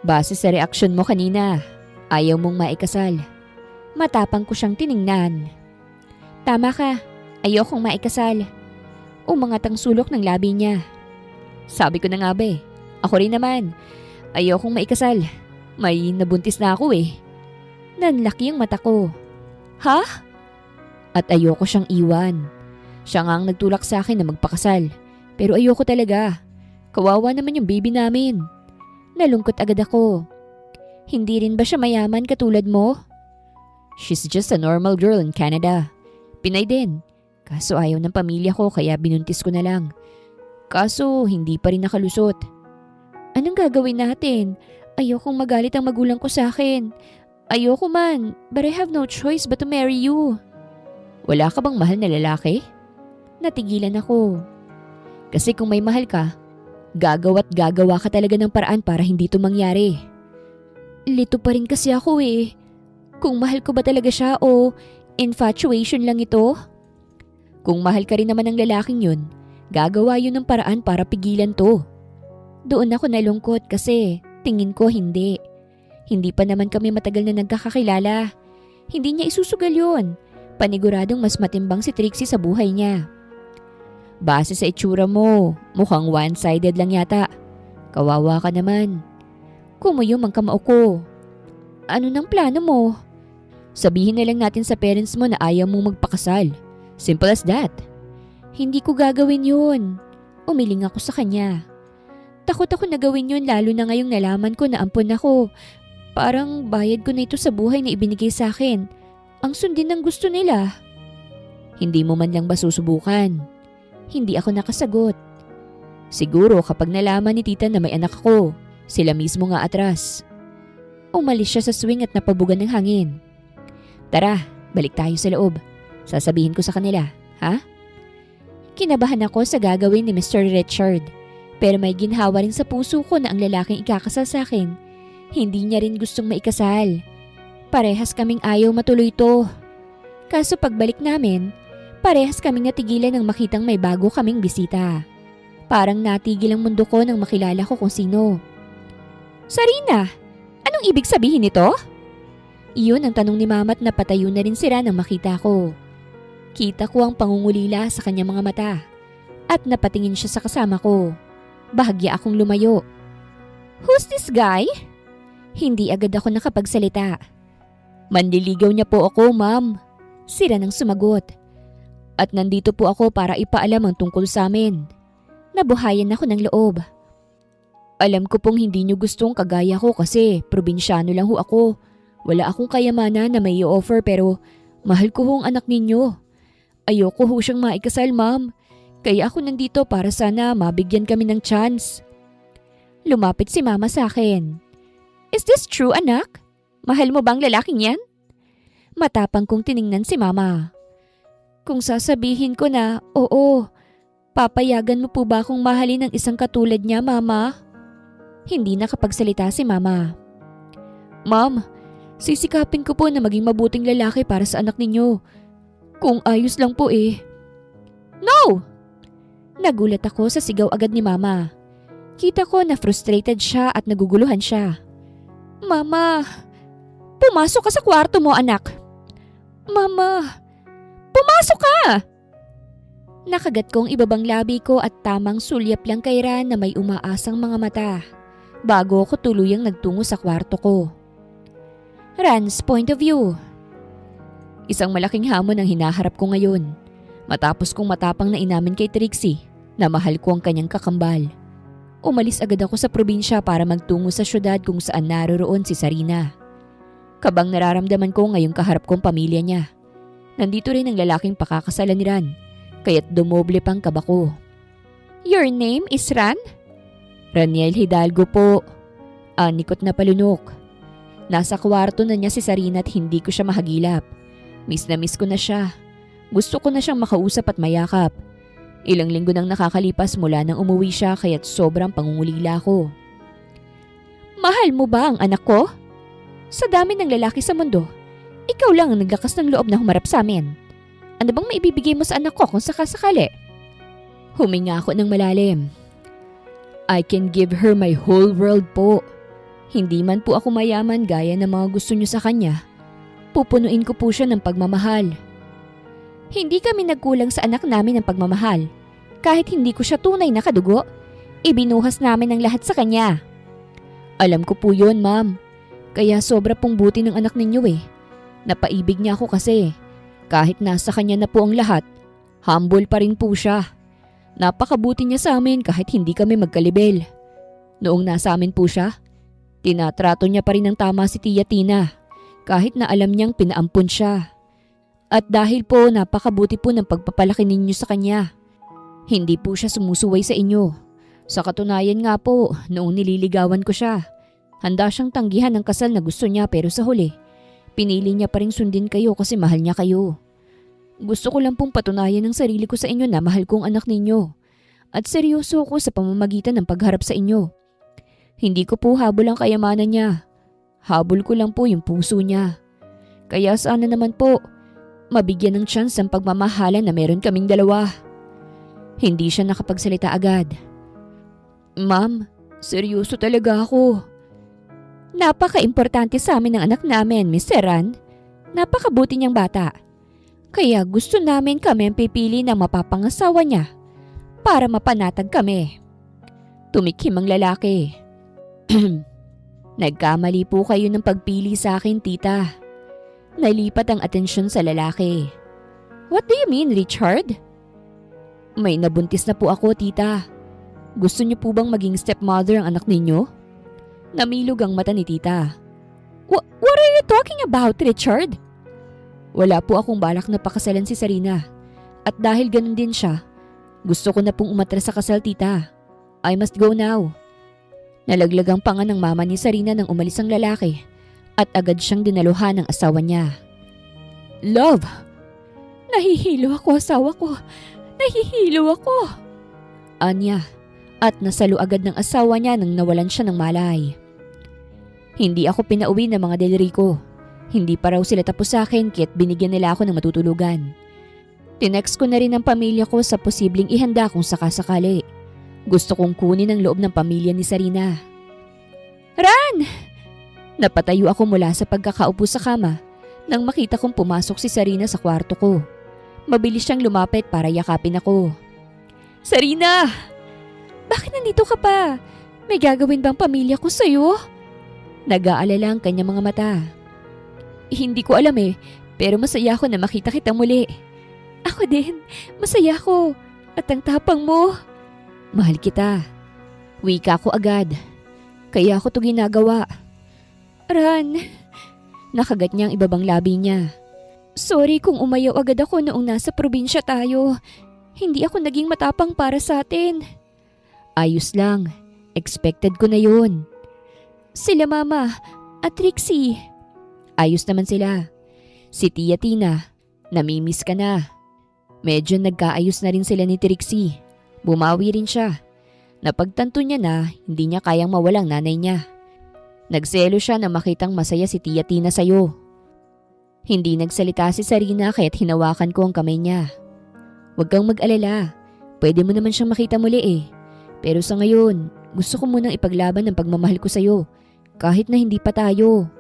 Base sa reaksyon mo kanina, ayaw mong maikasal. Matapang ko siyang tiningnan. Tama ka, ayokong maikasal. Umangat ang sulok ng labi niya. Sabi ko na nga ba ako rin naman, ayokong maikasal. May nabuntis na ako eh. Nanlaki ang mata ko. Ha? At ayoko siyang iwan. Siya nga ang nagtulak sa akin na magpakasal. Pero ayoko talaga. Kawawa naman yung baby namin. Nalungkot agad ako. Hindi rin ba siya mayaman katulad mo? She's just a normal girl in Canada. Pinay din. Kaso ayaw ng pamilya ko kaya binuntis ko na lang. Kaso hindi pa rin nakalusot. Anong gagawin natin? Ayokong magalit ang magulang ko sa akin. Ayoko man, but I have no choice but to marry you. Wala ka bang mahal na lalaki? Natigilan ako. Kasi kung may mahal ka, gagawa ka talaga ng paraan para hindi to mangyari. Lito pa rin kasi ako eh. Kung mahal ko ba talaga siya o infatuation lang ito? Kung mahal ka rin naman ng lalaking yun, gagawa yun ng paraan para pigilan to. Doon ako nalungkot kasi tingin ko hindi. Hindi pa naman kami matagal na nagkakakilala. Hindi niya isusugal yun. Paniguradong mas matimbang si Trixie sa buhay niya. Base sa itsura mo, mukhang one-sided lang yata. Kawawa ka naman. Kumuyom ang kamao ko. Ano nang plano mo? Sabihin na lang natin sa parents mo na ayaw mong magpakasal. Simple as that. Hindi ko gagawin yun. Umiling ako sa kanya. Takot ako na gawin yun lalo na ngayong nalaman ko na ampun ako. Parang bayad ko na ito sa buhay na ibinigay sa akin. Ang sundin ng gusto nila. Hindi mo man lang ba susubukan? Hindi ako nakasagot. Siguro kapag nalaman ni tita na may anak ako, sila mismo nga atras. Umalis siya sa swing at napabugan ng hangin. Tara, balik tayo sa loob. Sasabihin ko sa kanila, ha? Kinabahan ako sa gagawin ni Mr. Richard. Pero may ginhawa rin sa puso ko na ang lalaking ikakasal sa akin, hindi niya rin gustong maikasal. Parehas kaming ayaw matuloy to. Kaso pagbalik namin, parehas kaming natigilan nang makitang may bago kaming bisita. Parang natigil ang mundo ko nang makilala ko kung sino. Sarina, anong ibig sabihin nito? Iyon ang tanong ni Mama at napatayo na rin sila nang makita ko. Kita ko ang pangungulila sa kanyang mga mata at napatingin siya sa kasama ko. Bahagya akong lumayo. Who's this guy? Hindi agad ako nakapagsalita. Manliligaw niya po ako, ma'am. Sira nang sumagot. At nandito po ako para ipaalam ang tungkol sa amin. Nabuhayan ako ng loob. Alam ko pong hindi niyo gustong kagaya ko kasi probinsyano lang ho ako. Wala akong kayamanan na may i-offer pero mahal ko ho ang anak ninyo. Ayoko ho siyang maikasal, ma'am. Kaya ako nandito para sana mabigyan kami ng chance. Lumapit si Mama sa akin. Is this true, anak? Mahal mo bang lalaking yan? Matapang kong tiningnan si Mama. Kung sasabihin ko na, oo, papayagan mo po ba akong mahalin ng isang katulad niya, Mama? Hindi nakapagsalita si Mama. Ma'am, sisikapin ko po na maging mabuting lalaki para sa anak ninyo. Kung ayos lang po eh. No! Nagulat ako sa sigaw agad ni Mama. Kita ko na frustrated siya at naguguluhan siya. Mama, pumasok ka sa kwarto mo, anak. Mama, pumasok ka! Nakagat kong ibabang labi ko at tamang sulyap lang kay Ran na may umaasang mga mata bago ako tuluyang nagtungo sa kwarto ko. Ran's point of view. Isang malaking hamon ang hinaharap ko ngayon matapos kong matapang na inamin kay Trixie na mahal ko ang kanyang kakambal. Umalis agad ako sa probinsya para magtungo sa syudad kung saan naroroon si Sarina. Kabang nararamdaman ko ngayong kaharap kong pamilya niya. Nandito rin ang lalaking pakakasalan ni Ran, kaya't dumoble pang kaba ko. Your name is Ran? Raniel Hidalgo po. Anikot na palunok. Nasa kwarto na niya si Sarina at hindi ko siya mahagilap. Miss na miss ko na siya. Gusto ko na siyang makausap at mayakap. Ilang linggo nang nakakalipas mula nang umuwi siya kaya't sobrang pangungulila ko. Mahal mo ba ang anak ko? Sa dami ng lalaki sa mundo, ikaw lang ang naglakas ng loob na humarap sa amin. Ano bang maibibigay mo sa anak ko kung sakasakali? Huminga ako ng malalim. I can give her my whole world po. Hindi man po ako mayaman gaya ng mga gusto niyo sa kanya. Pupunuin ko po siya ng pagmamahal. Hindi kami nagkulang sa anak namin ng pagmamahal. Kahit hindi ko siya tunay na kadugo, ibinuhas namin ang lahat sa kanya. Alam ko po yun, ma'am. Kaya sobra pong buti ng anak ninyo eh. Napaibig niya ako kasi. Kahit nasa kanya na po ang lahat, humble pa rin po siya. Napakabuti niya sa amin kahit hindi kami magkalibel. Noong nasa amin po siya, tinatrato niya pa rin ng tama si Tia Tina kahit na alam niyang pinaampun siya. At dahil po napakabuti po ng pagpapalaki ninyo sa kanya, hindi po siya sumusuway sa inyo. Sa katunayan nga po, noong nililigawan ko siya, handa siyang tanggihan ng kasal na gusto niya pero sa huli, pinili niya pa rin sundin kayo kasi mahal niya kayo. Gusto ko lang pong patunayan ng sarili ko sa inyo na mahal ko ang anak ninyo. At seryoso ko sa pamamagitan ng pagharap sa inyo. Hindi ko po habol ang kayamanan niya. Habol ko lang po yung puso niya. Kaya sana naman po, mabigyan ng chance ang pagmamahalan na meron kaming dalawa. Hindi siya nakapagsalita agad. Ma'am, seryoso talaga ako. Napaka-importante sa amin ng anak namin, Mr. Ran. Napakabuti niyang bata. Kaya gusto namin kami ang pipili ng mapapangasawa niya para mapanatag kami. Tumikhim ang lalaki. Nagkamali po kayo ng pagpili sa akin, tita. Nalipat ang atensyon sa lalaki. What do you mean, Richard? May nabuntis na po ako, tita. Gusto niyo po bang maging stepmother ang anak ninyo? Namilog ang mata ni tita. What are you talking about, Richard? Wala po akong balak na pakasalan si Sarina. At dahil ganun din siya, gusto ko na pong umatras sa kasal, tita. I must go now. Nalaglag ang panga ng mama ni Sarina nang umalis ang lalaki at agad siyang dinaluhan ng asawa niya. Love! Nahihilo ako, asawa ko. Nahihilo ako. Anya, at nasalo agad ng asawa niya nang nawalan siya ng malay. Hindi ako pinauwi ng mga Del Rico. Hindi pa raw sila tapos sa akin kaya't binigyan nila ako ng matutulugan. Tinext ko na rin ang pamilya ko sa posibleng ihanda kung sakasakali. Gusto kong kunin ang loob ng pamilya ni Sarina. Ran! Napatayo ako mula sa pagkakaupo sa kama nang makita kong pumasok si Sarina sa kwarto ko. Mabilis siyang lumapit para yakapin ako. Sarina! Bakit nandito ka pa? May gagawin bang pamilya ko sa'yo? Nag-aalala ang kanyang mga mata. Hindi ko alam eh, pero masaya ako na makita kita muli. Ako din, masaya ako. At ang tapang mo. Mahal kita. Wika ko agad. Kaya ako to ginagawa. Ran. Nakagat niya ang ibabang labi niya. Sorry kung umayaw agad ako noong nasa probinsya tayo. Hindi ako naging matapang para sa atin. Ayos lang. Expected ko na yun. Sila mama at Trixie. Ayos naman sila. Si Tia Tina, namimiss ka na. Medyo nagkaayos na rin sila ni Trixie. Bumawi rin siya. Napagtanto niya na hindi niya kayang mawalang nanay niya. Nagselo siya na makitang masaya si Tia Tina sa'yo. Hindi nagsalita si Sarina kaya't hinawakan ko ang kamay niya. Huwag kang mag-alala. Pwede mo naman siyang makita muli eh. Pero sa ngayon, gusto ko munang ipaglaban ang pagmamahal ko sa'yo. Kahit na hindi pa tayo.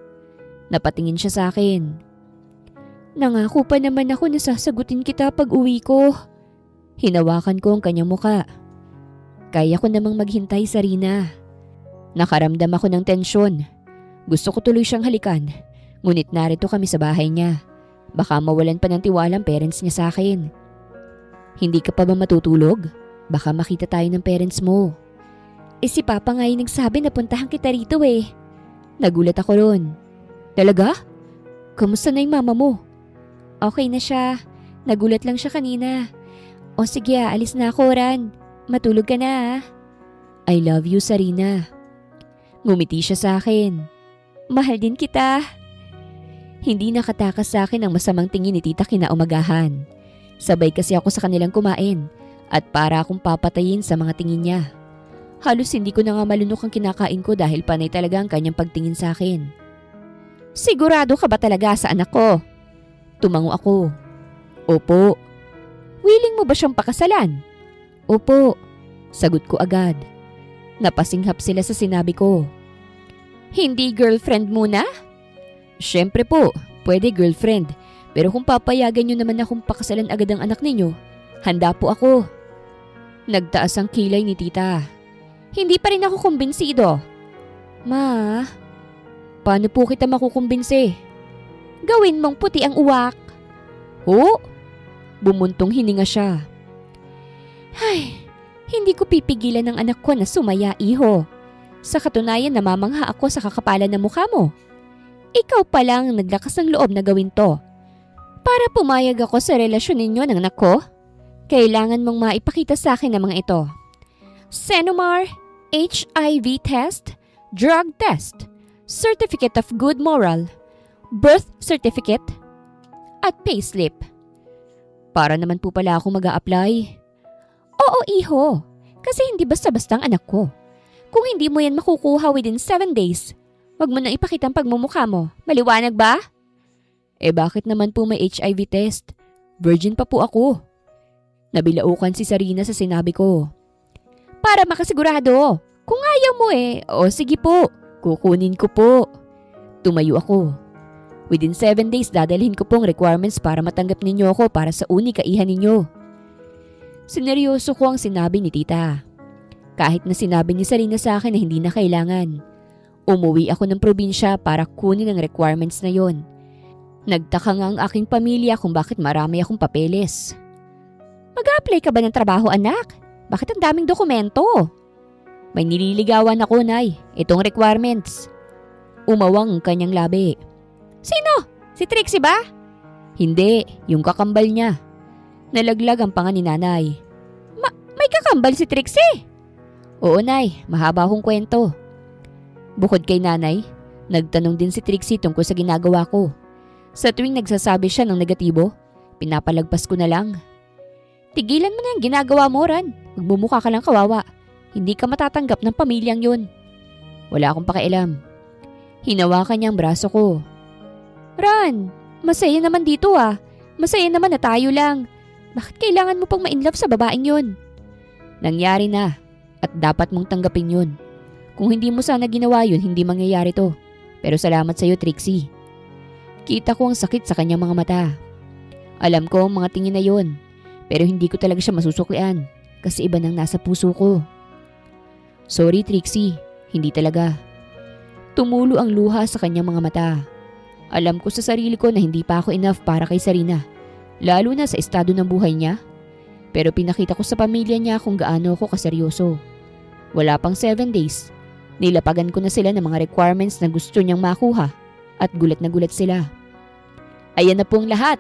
Napatingin siya sa akin. Nangako pa naman ako na sasagutin kita pag uwi ko. Hinawakan ko ang kanyang muka. Kaya ko namang maghintay, Sarina. Nakaramdam ako ng tensyon. Gusto ko tuloy siyang halikan. Ngunit narito kami sa bahay niya. Baka mawalan pa ng tiwala ang parents niya sa akin. Hindi ka pa ba matutulog? Baka makita tayo ng parents mo. Si Papa nga yung nagsabi na puntahan kita rito eh. Nagulat ako ron. Talaga? Kamusta na yung mama mo? Okay na siya. Nagulat lang siya kanina. O sige, alis na ako, Ran. Matulog ka na. I love you, Sarina. Ngumiti siya sa akin. Mahal din kita. Hindi nakatakas sa akin ang masamang tingin ni Tita kinaumagahan. Sabay kasi ako sa kanilang kumain at para akong papatayin sa mga tingin niya. Halos hindi ko na nga malunok ang kinakain ko dahil panay talaga ang kanyang pagtingin sa akin. Sigurado ka ba talaga sa anak ko? Tumango ako. Opo. Willing mo ba siyang pakasalan? Opo. Sagot ko agad. Napasinghap sila sa sinabi ko. Hindi girlfriend muna? Siyempre po, pwede girlfriend. Pero kung papayagan niyo naman akong pakasalan agad ang anak ninyo, handa po ako. Nagtaas ang kilay ni Tita. Hindi pa rin ako kumbinsido. Ma, paano po kita makukumbinsi? Gawin mong puti ang uwak. Oh? Bumuntong hininga siya. Ay, hindi ko pipigilan ng anak ko na sumaya, iho. Sa katunayan namamangha ako sa kakapalan ng mukha mo. Ikaw pa lang naglakas ng loob na gawin to. Para pumayag ako sa relasyon ninyo ng anak ko, kailangan mong maipakita sa akin ang mga ito. Senomar, HIV test, drug test, certificate of good moral, birth certificate, at payslip. Para naman po pala ako mag-a-apply. Oo, iho. Kasi hindi basta-bastang anak ko. Kung hindi mo yan makukuha within 7 days, wag mo nang ipakita ang pagmumukha mo. Maliwanag ba? Bakit naman po may HIV test? Virgin pa po ako. Nabilaukan si Sarina sa sinabi ko. Para makasigurado. Kung ayaw mo o sige po, kukunin ko po. Tumayo ako. Within 7 days dadalhin ko pong requirements para matanggap ninyo ako para sa unikaihan ninyo. Sineryoso ko ang sinabi ni Tita. Kahit na sinabi ni Sarina sa akin na hindi na kailangan. Umuwi ako ng probinsya para kunin ang requirements na yon. Nagtaka nga ang aking pamilya kung bakit marami akong papeles. Mag-a-apply ka ba ng trabaho, anak? Bakit ang daming dokumento? May nililigawan ako, Nay. Itong requirements. Umawang ang kanyang labi. Sino? Si Trixie ba? Hindi, yung kakambal niya. Nalaglag ang panga ni Nanay. May kakambal si Trixie? Oo, Nay. Mahaba akong kwento. Bukod kay Nanay, nagtanong din si Trixie tungkol sa ginagawa ko. Sa tuwing nagsasabi siya ng negatibo, pinapalagpas ko na lang. Tigilan mo na yung ginagawa mo, Ran. Magmumukha ka lang kawawa. Hindi ka matatanggap ng pamilyang yun. Wala akong pakialam. Hinawakan niya ang braso ko. Ran, masaya naman dito ah. Masaya naman na tayo lang. Bakit kailangan mo pang ma-inlove sa babaeng yun? Nangyari na at dapat mong tanggapin yun. Kung hindi mo sana ginawa yun, hindi mangyayari to. Pero salamat sa'yo, Trixie. Kita ko ang sakit sa kanyang mga mata. Alam ko ang mga tingin na yun. Pero hindi ko talaga siya masusuklian. Kasi iba nang nasa puso ko. Sorry, Trixie. Hindi talaga. Tumulo ang luha sa kanyang mga mata. Alam ko sa sarili ko na hindi pa ako enough para kay Sarina. Lalo na sa estado ng buhay niya. Pero pinakita ko sa pamilya niya kung gaano ako kaseryoso. Wala pang 7 days. Nilapagan ko na sila ng mga requirements na gusto niyang makuha at gulat na gulat sila. Ayan na pong lahat.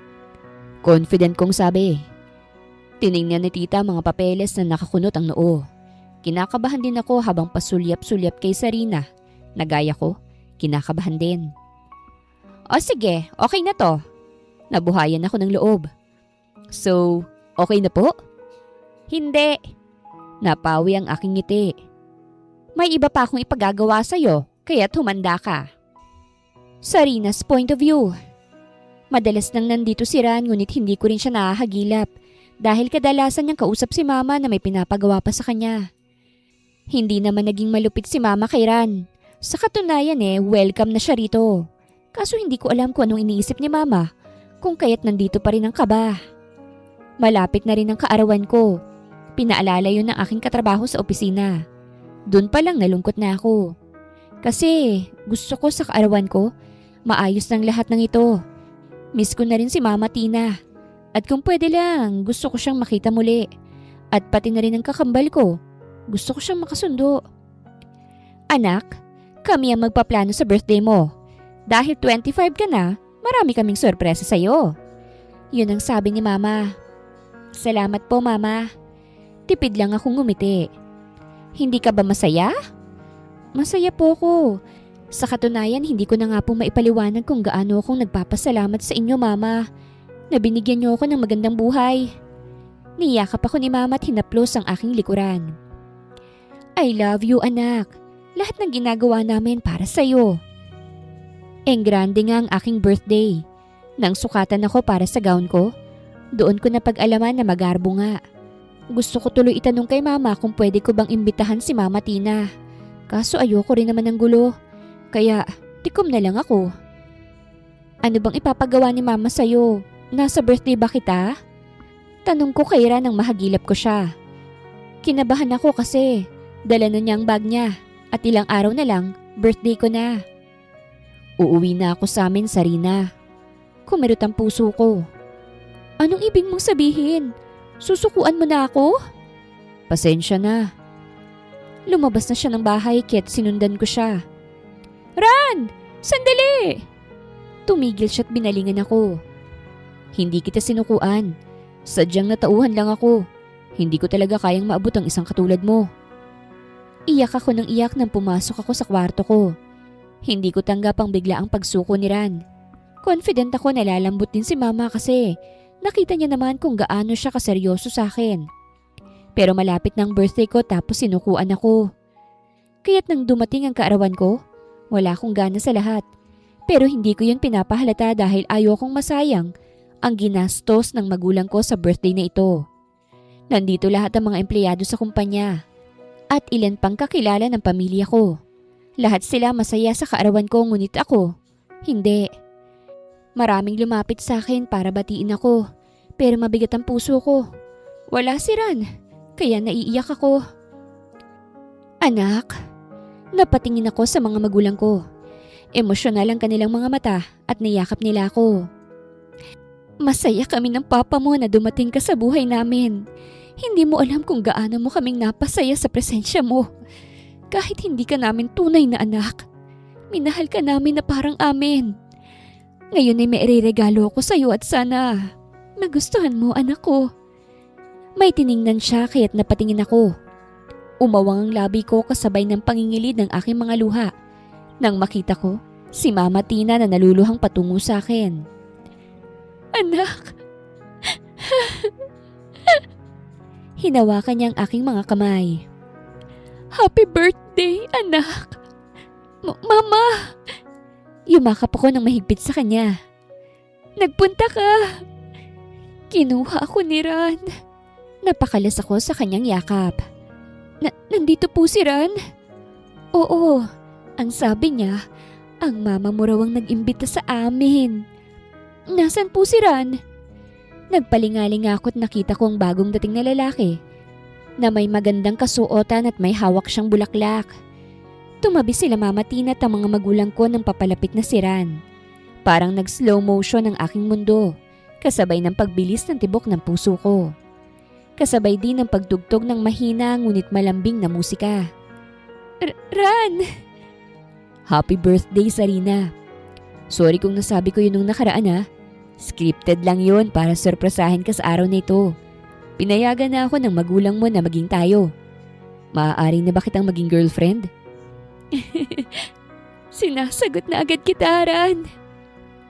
Confident kong sabi. Tiningnan ni Tita mga papeles na nakakunot ang noo. Kinakabahan din ako habang pasulyap-sulyap kay Sarina. Nagaya ko, kinakabahan din. O sige, okay na to. Nabuhayan ako ng loob. So, okay na po? Hindi. Napawi ang aking ngiti. May iba pa akong ipagagawa sa'yo, kaya't humanda ka. Sa Rina's point of view. Madalas nang nandito si Ran ngunit hindi ko rin siya nakahagilap dahil kadalasan niyang kausap si Mama na may pinapagawa pa sa kanya. Hindi naman naging malupit si Mama kay Ran. Sa katunayan welcome na siya rito. Kaso hindi ko alam kung anong iniisip ni Mama kung kaya't nandito pa rin ang kaba. Malapit na rin ang kaarawan ko. Pinaalala yun ng aking katrabaho sa opisina. Doon pa lang nalungkot na ako. Kasi gusto ko sa kaarawan ko, maayos ng lahat ng ito. Miss ko na rin si Mama Tina. At kung pwede lang, gusto ko siyang makita muli. At pati na rin ang kakambal ko. Gusto ko siyang makasundo. Anak, kami ang magpaplano sa birthday mo. Dahil 25 ka na, marami kaming sorpresa sa'yo. Yun ang sabi ni Mama. Salamat po, Mama. Tipid lang akong ngumiti. Hindi ka ba masaya? Masaya po ko. Sa katunayan, hindi ko na nga po maipaliwanag kung gaano akong nagpapasalamat sa inyo, Mama, na binigyan niyo ako ng magandang buhay. Niyakap ako ni Mama at hinaplos ang aking likuran. I love you, anak. Lahat ng ginagawa namin para sa'yo. Grande nga ang aking birthday. Nang sukatan ako para sa gown ko, doon ko napag-alaman na magarbo nga. Gusto ko tuloy itanong kay Mama kung pwede ko bang imbitahan si Mama Tina. Kaso ayoko rin naman ng gulo. Kaya tikom na lang ako. Ano bang ipapagawa ni Mama sa'yo? Nasa birthday ba kita? Tanong ko kay Ran nang mahagilap ko siya. Kinabahan ako kasi dala na niya ang bag niya at ilang araw na lang birthday ko na. Uuwi na ako sa amin sa Rina. Kumirot ang puso ko. Anong ibig mong sabihin? Susukuan mo na ako? Pasensya na. Lumabas na siya ng bahay kaya't sinundan ko siya. Ran! Sandali! Tumigil siya at binalingan ako. Hindi kita sinukuan. Sadyang natauhan lang ako. Hindi ko talaga kayang maabot ang isang katulad mo. Iyak ako ng iyak nang pumasok ako sa kwarto ko. Hindi ko tanggap ang biglaang pagsuko ni Ran. Confident ako na lalambot din si Mama kasi nakita niya naman kung gaano siya kaseryoso sa akin. Pero malapit na ang birthday ko tapos sinukuan ako. Kaya't nang dumating ang kaarawan ko, wala akong gana sa lahat. Pero hindi ko yun pinapahalata dahil ayokong masayang ang ginastos ng magulang ko sa birthday na ito. Nandito lahat ang mga empleyado sa kumpanya at ilan pang kakilala ng pamilya ko. Lahat sila masaya sa kaarawan ko ngunit ako, hindi. Maraming lumapit sa akin para batiin ako pero mabigat ang puso ko. Wala si Ran, kaya naiiyak ako. Anak, napatingin ako sa mga magulang ko. Emosyonal ang kanilang mga mata at niyakap nila ako. Masaya kami ng papa mo na dumating ka sa buhay namin. Hindi mo alam kung gaano mo kaming napasaya sa presensya mo. Kahit hindi ka namin tunay na anak, minahal ka namin na parang amin. Ngayon ay may ireregalo ko sa iyo at sana magustuhan mo, anak ko. May tiningnan siya kaya't napatingin ako. Umawang ang labi ko kasabay ng pangingilid ng aking mga luha. Nang makita ko, si Mama Tina na naluluhang patungo sa akin. Anak! Hinawakan niya ang aking mga kamay. Happy birthday, anak! Mama! Yumakap ako ng mahigpit sa kanya. Nagpunta ka! Kinuha ako ni Ran. Napakalas ako sa kanyang yakap. Nandito po si Ran? Oo, ang sabi niya, ang mama mo raw ang nag-imbita sa amin. Nasaan po si Ran? Nagpalingaling ako at nakita ko ang bagong dating na lalaki na may magandang kasuotan at may hawak siyang bulaklak. Tumabi sila Mama Tina at ang mga magulang ko nang papalapit na si Ran. Parang nag-slow motion ang aking mundo, kasabay ng pagbilis ng tibok ng puso ko. Kasabay din ng pagtugtog ng mahina ngunit malambing na musika. Ran! Happy birthday, Sarina. Sorry kung nasabi ko yun nung nakaraan ha. Scripted lang yun para sorpresahin ka sa araw na ito. Pinayagan na ako ng magulang mo na maging tayo. Maaari na ba kitang maging girlfriend? Sinasagot na agad kita, Ran.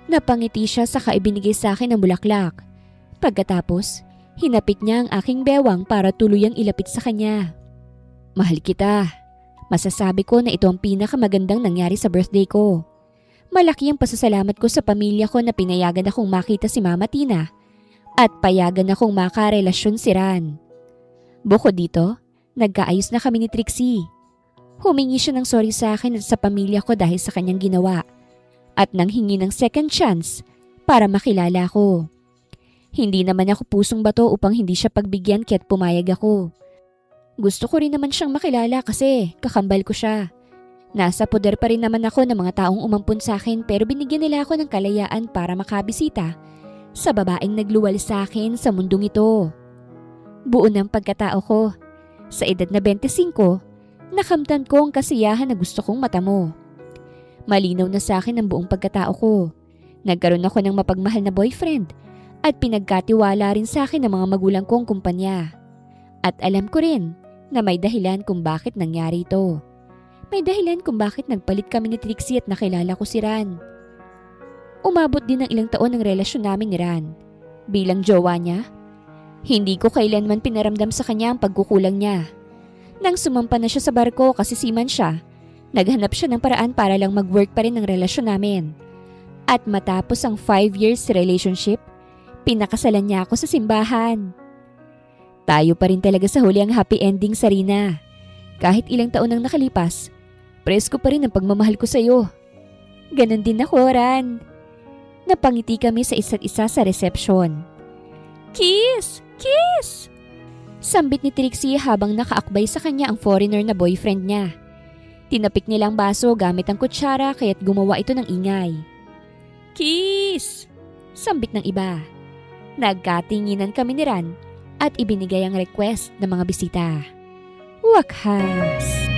Napangiti siya saka ibinigay sa akin ang bulaklak. Pagkatapos, hinapit niya ang aking bewang para tuluyang ilapit sa kanya. Mahal kita. Masasabi ko na ito ang pinakamagandang nangyari sa birthday ko. Malaki ang pasasalamat ko sa pamilya ko na pinayagan akong makita si Mama Tina at payagan akong makarelasyon si Ran. Bukod dito, nagkaayos na kami ni Trixie. Humingi siya ng sorry sa akin at sa pamilya ko dahil sa kanyang ginawa at nanghingi ng second chance para makilala ko. Hindi naman ako pusong bato upang hindi siya pagbigyan kaya't pumayag ako. Gusto ko rin naman siyang makilala kasi kakambal ko siya. Nasa poder pa rin naman ako ng mga taong umampun sa akin pero binigyan nila ako ng kalayaan para makabisita sa babaeng nagluwal sa akin sa mundong ito. Buo ng pagkatao ko. Sa edad na 25, nakamtan ko ang kasiyahan na gusto kong matamo. Malinaw na sa akin ang buong pagkatao ko. Nagkaroon ako ng mapagmahal na boyfriend at pinagkatiwala rin sa akin ng mga magulang kong kumpanya. At alam ko rin na may dahilan kung bakit nangyari ito. May dahilan kung bakit nagpalit kami ni Trixie at nakilala ko si Ran. Umabot din ng ilang taon ang relasyon namin ni Ran. Bilang jowa niya, hindi ko kailanman pinaramdam sa kanya ang pagkukulang niya. Nang sumampa na siya sa barko kasi seaman siya, naghanap siya ng paraan para lang mag-work pa rin ang relasyon namin. At matapos ang 5 years relationship, pinakasalan niya ako sa simbahan. Tayo pa rin talaga sa huli ang happy ending, Sarina. Kahit ilang taon ang nakalipas, presko pa rin ang pagmamahal ko sa'yo. Ganon din ako, Ran. Napangiti kami sa isa't isa sa reception. Kiss! Kiss! Sambit ni Trixie habang nakaakbay sa kanya ang foreigner na boyfriend niya. Tinapik nila ang baso gamit ang kutsara kaya't gumawa ito ng ingay. Kiss! Sambit ng iba. Nagkatinginan kami ni Ran at ibinigay ang request ng mga bisita. Wakas!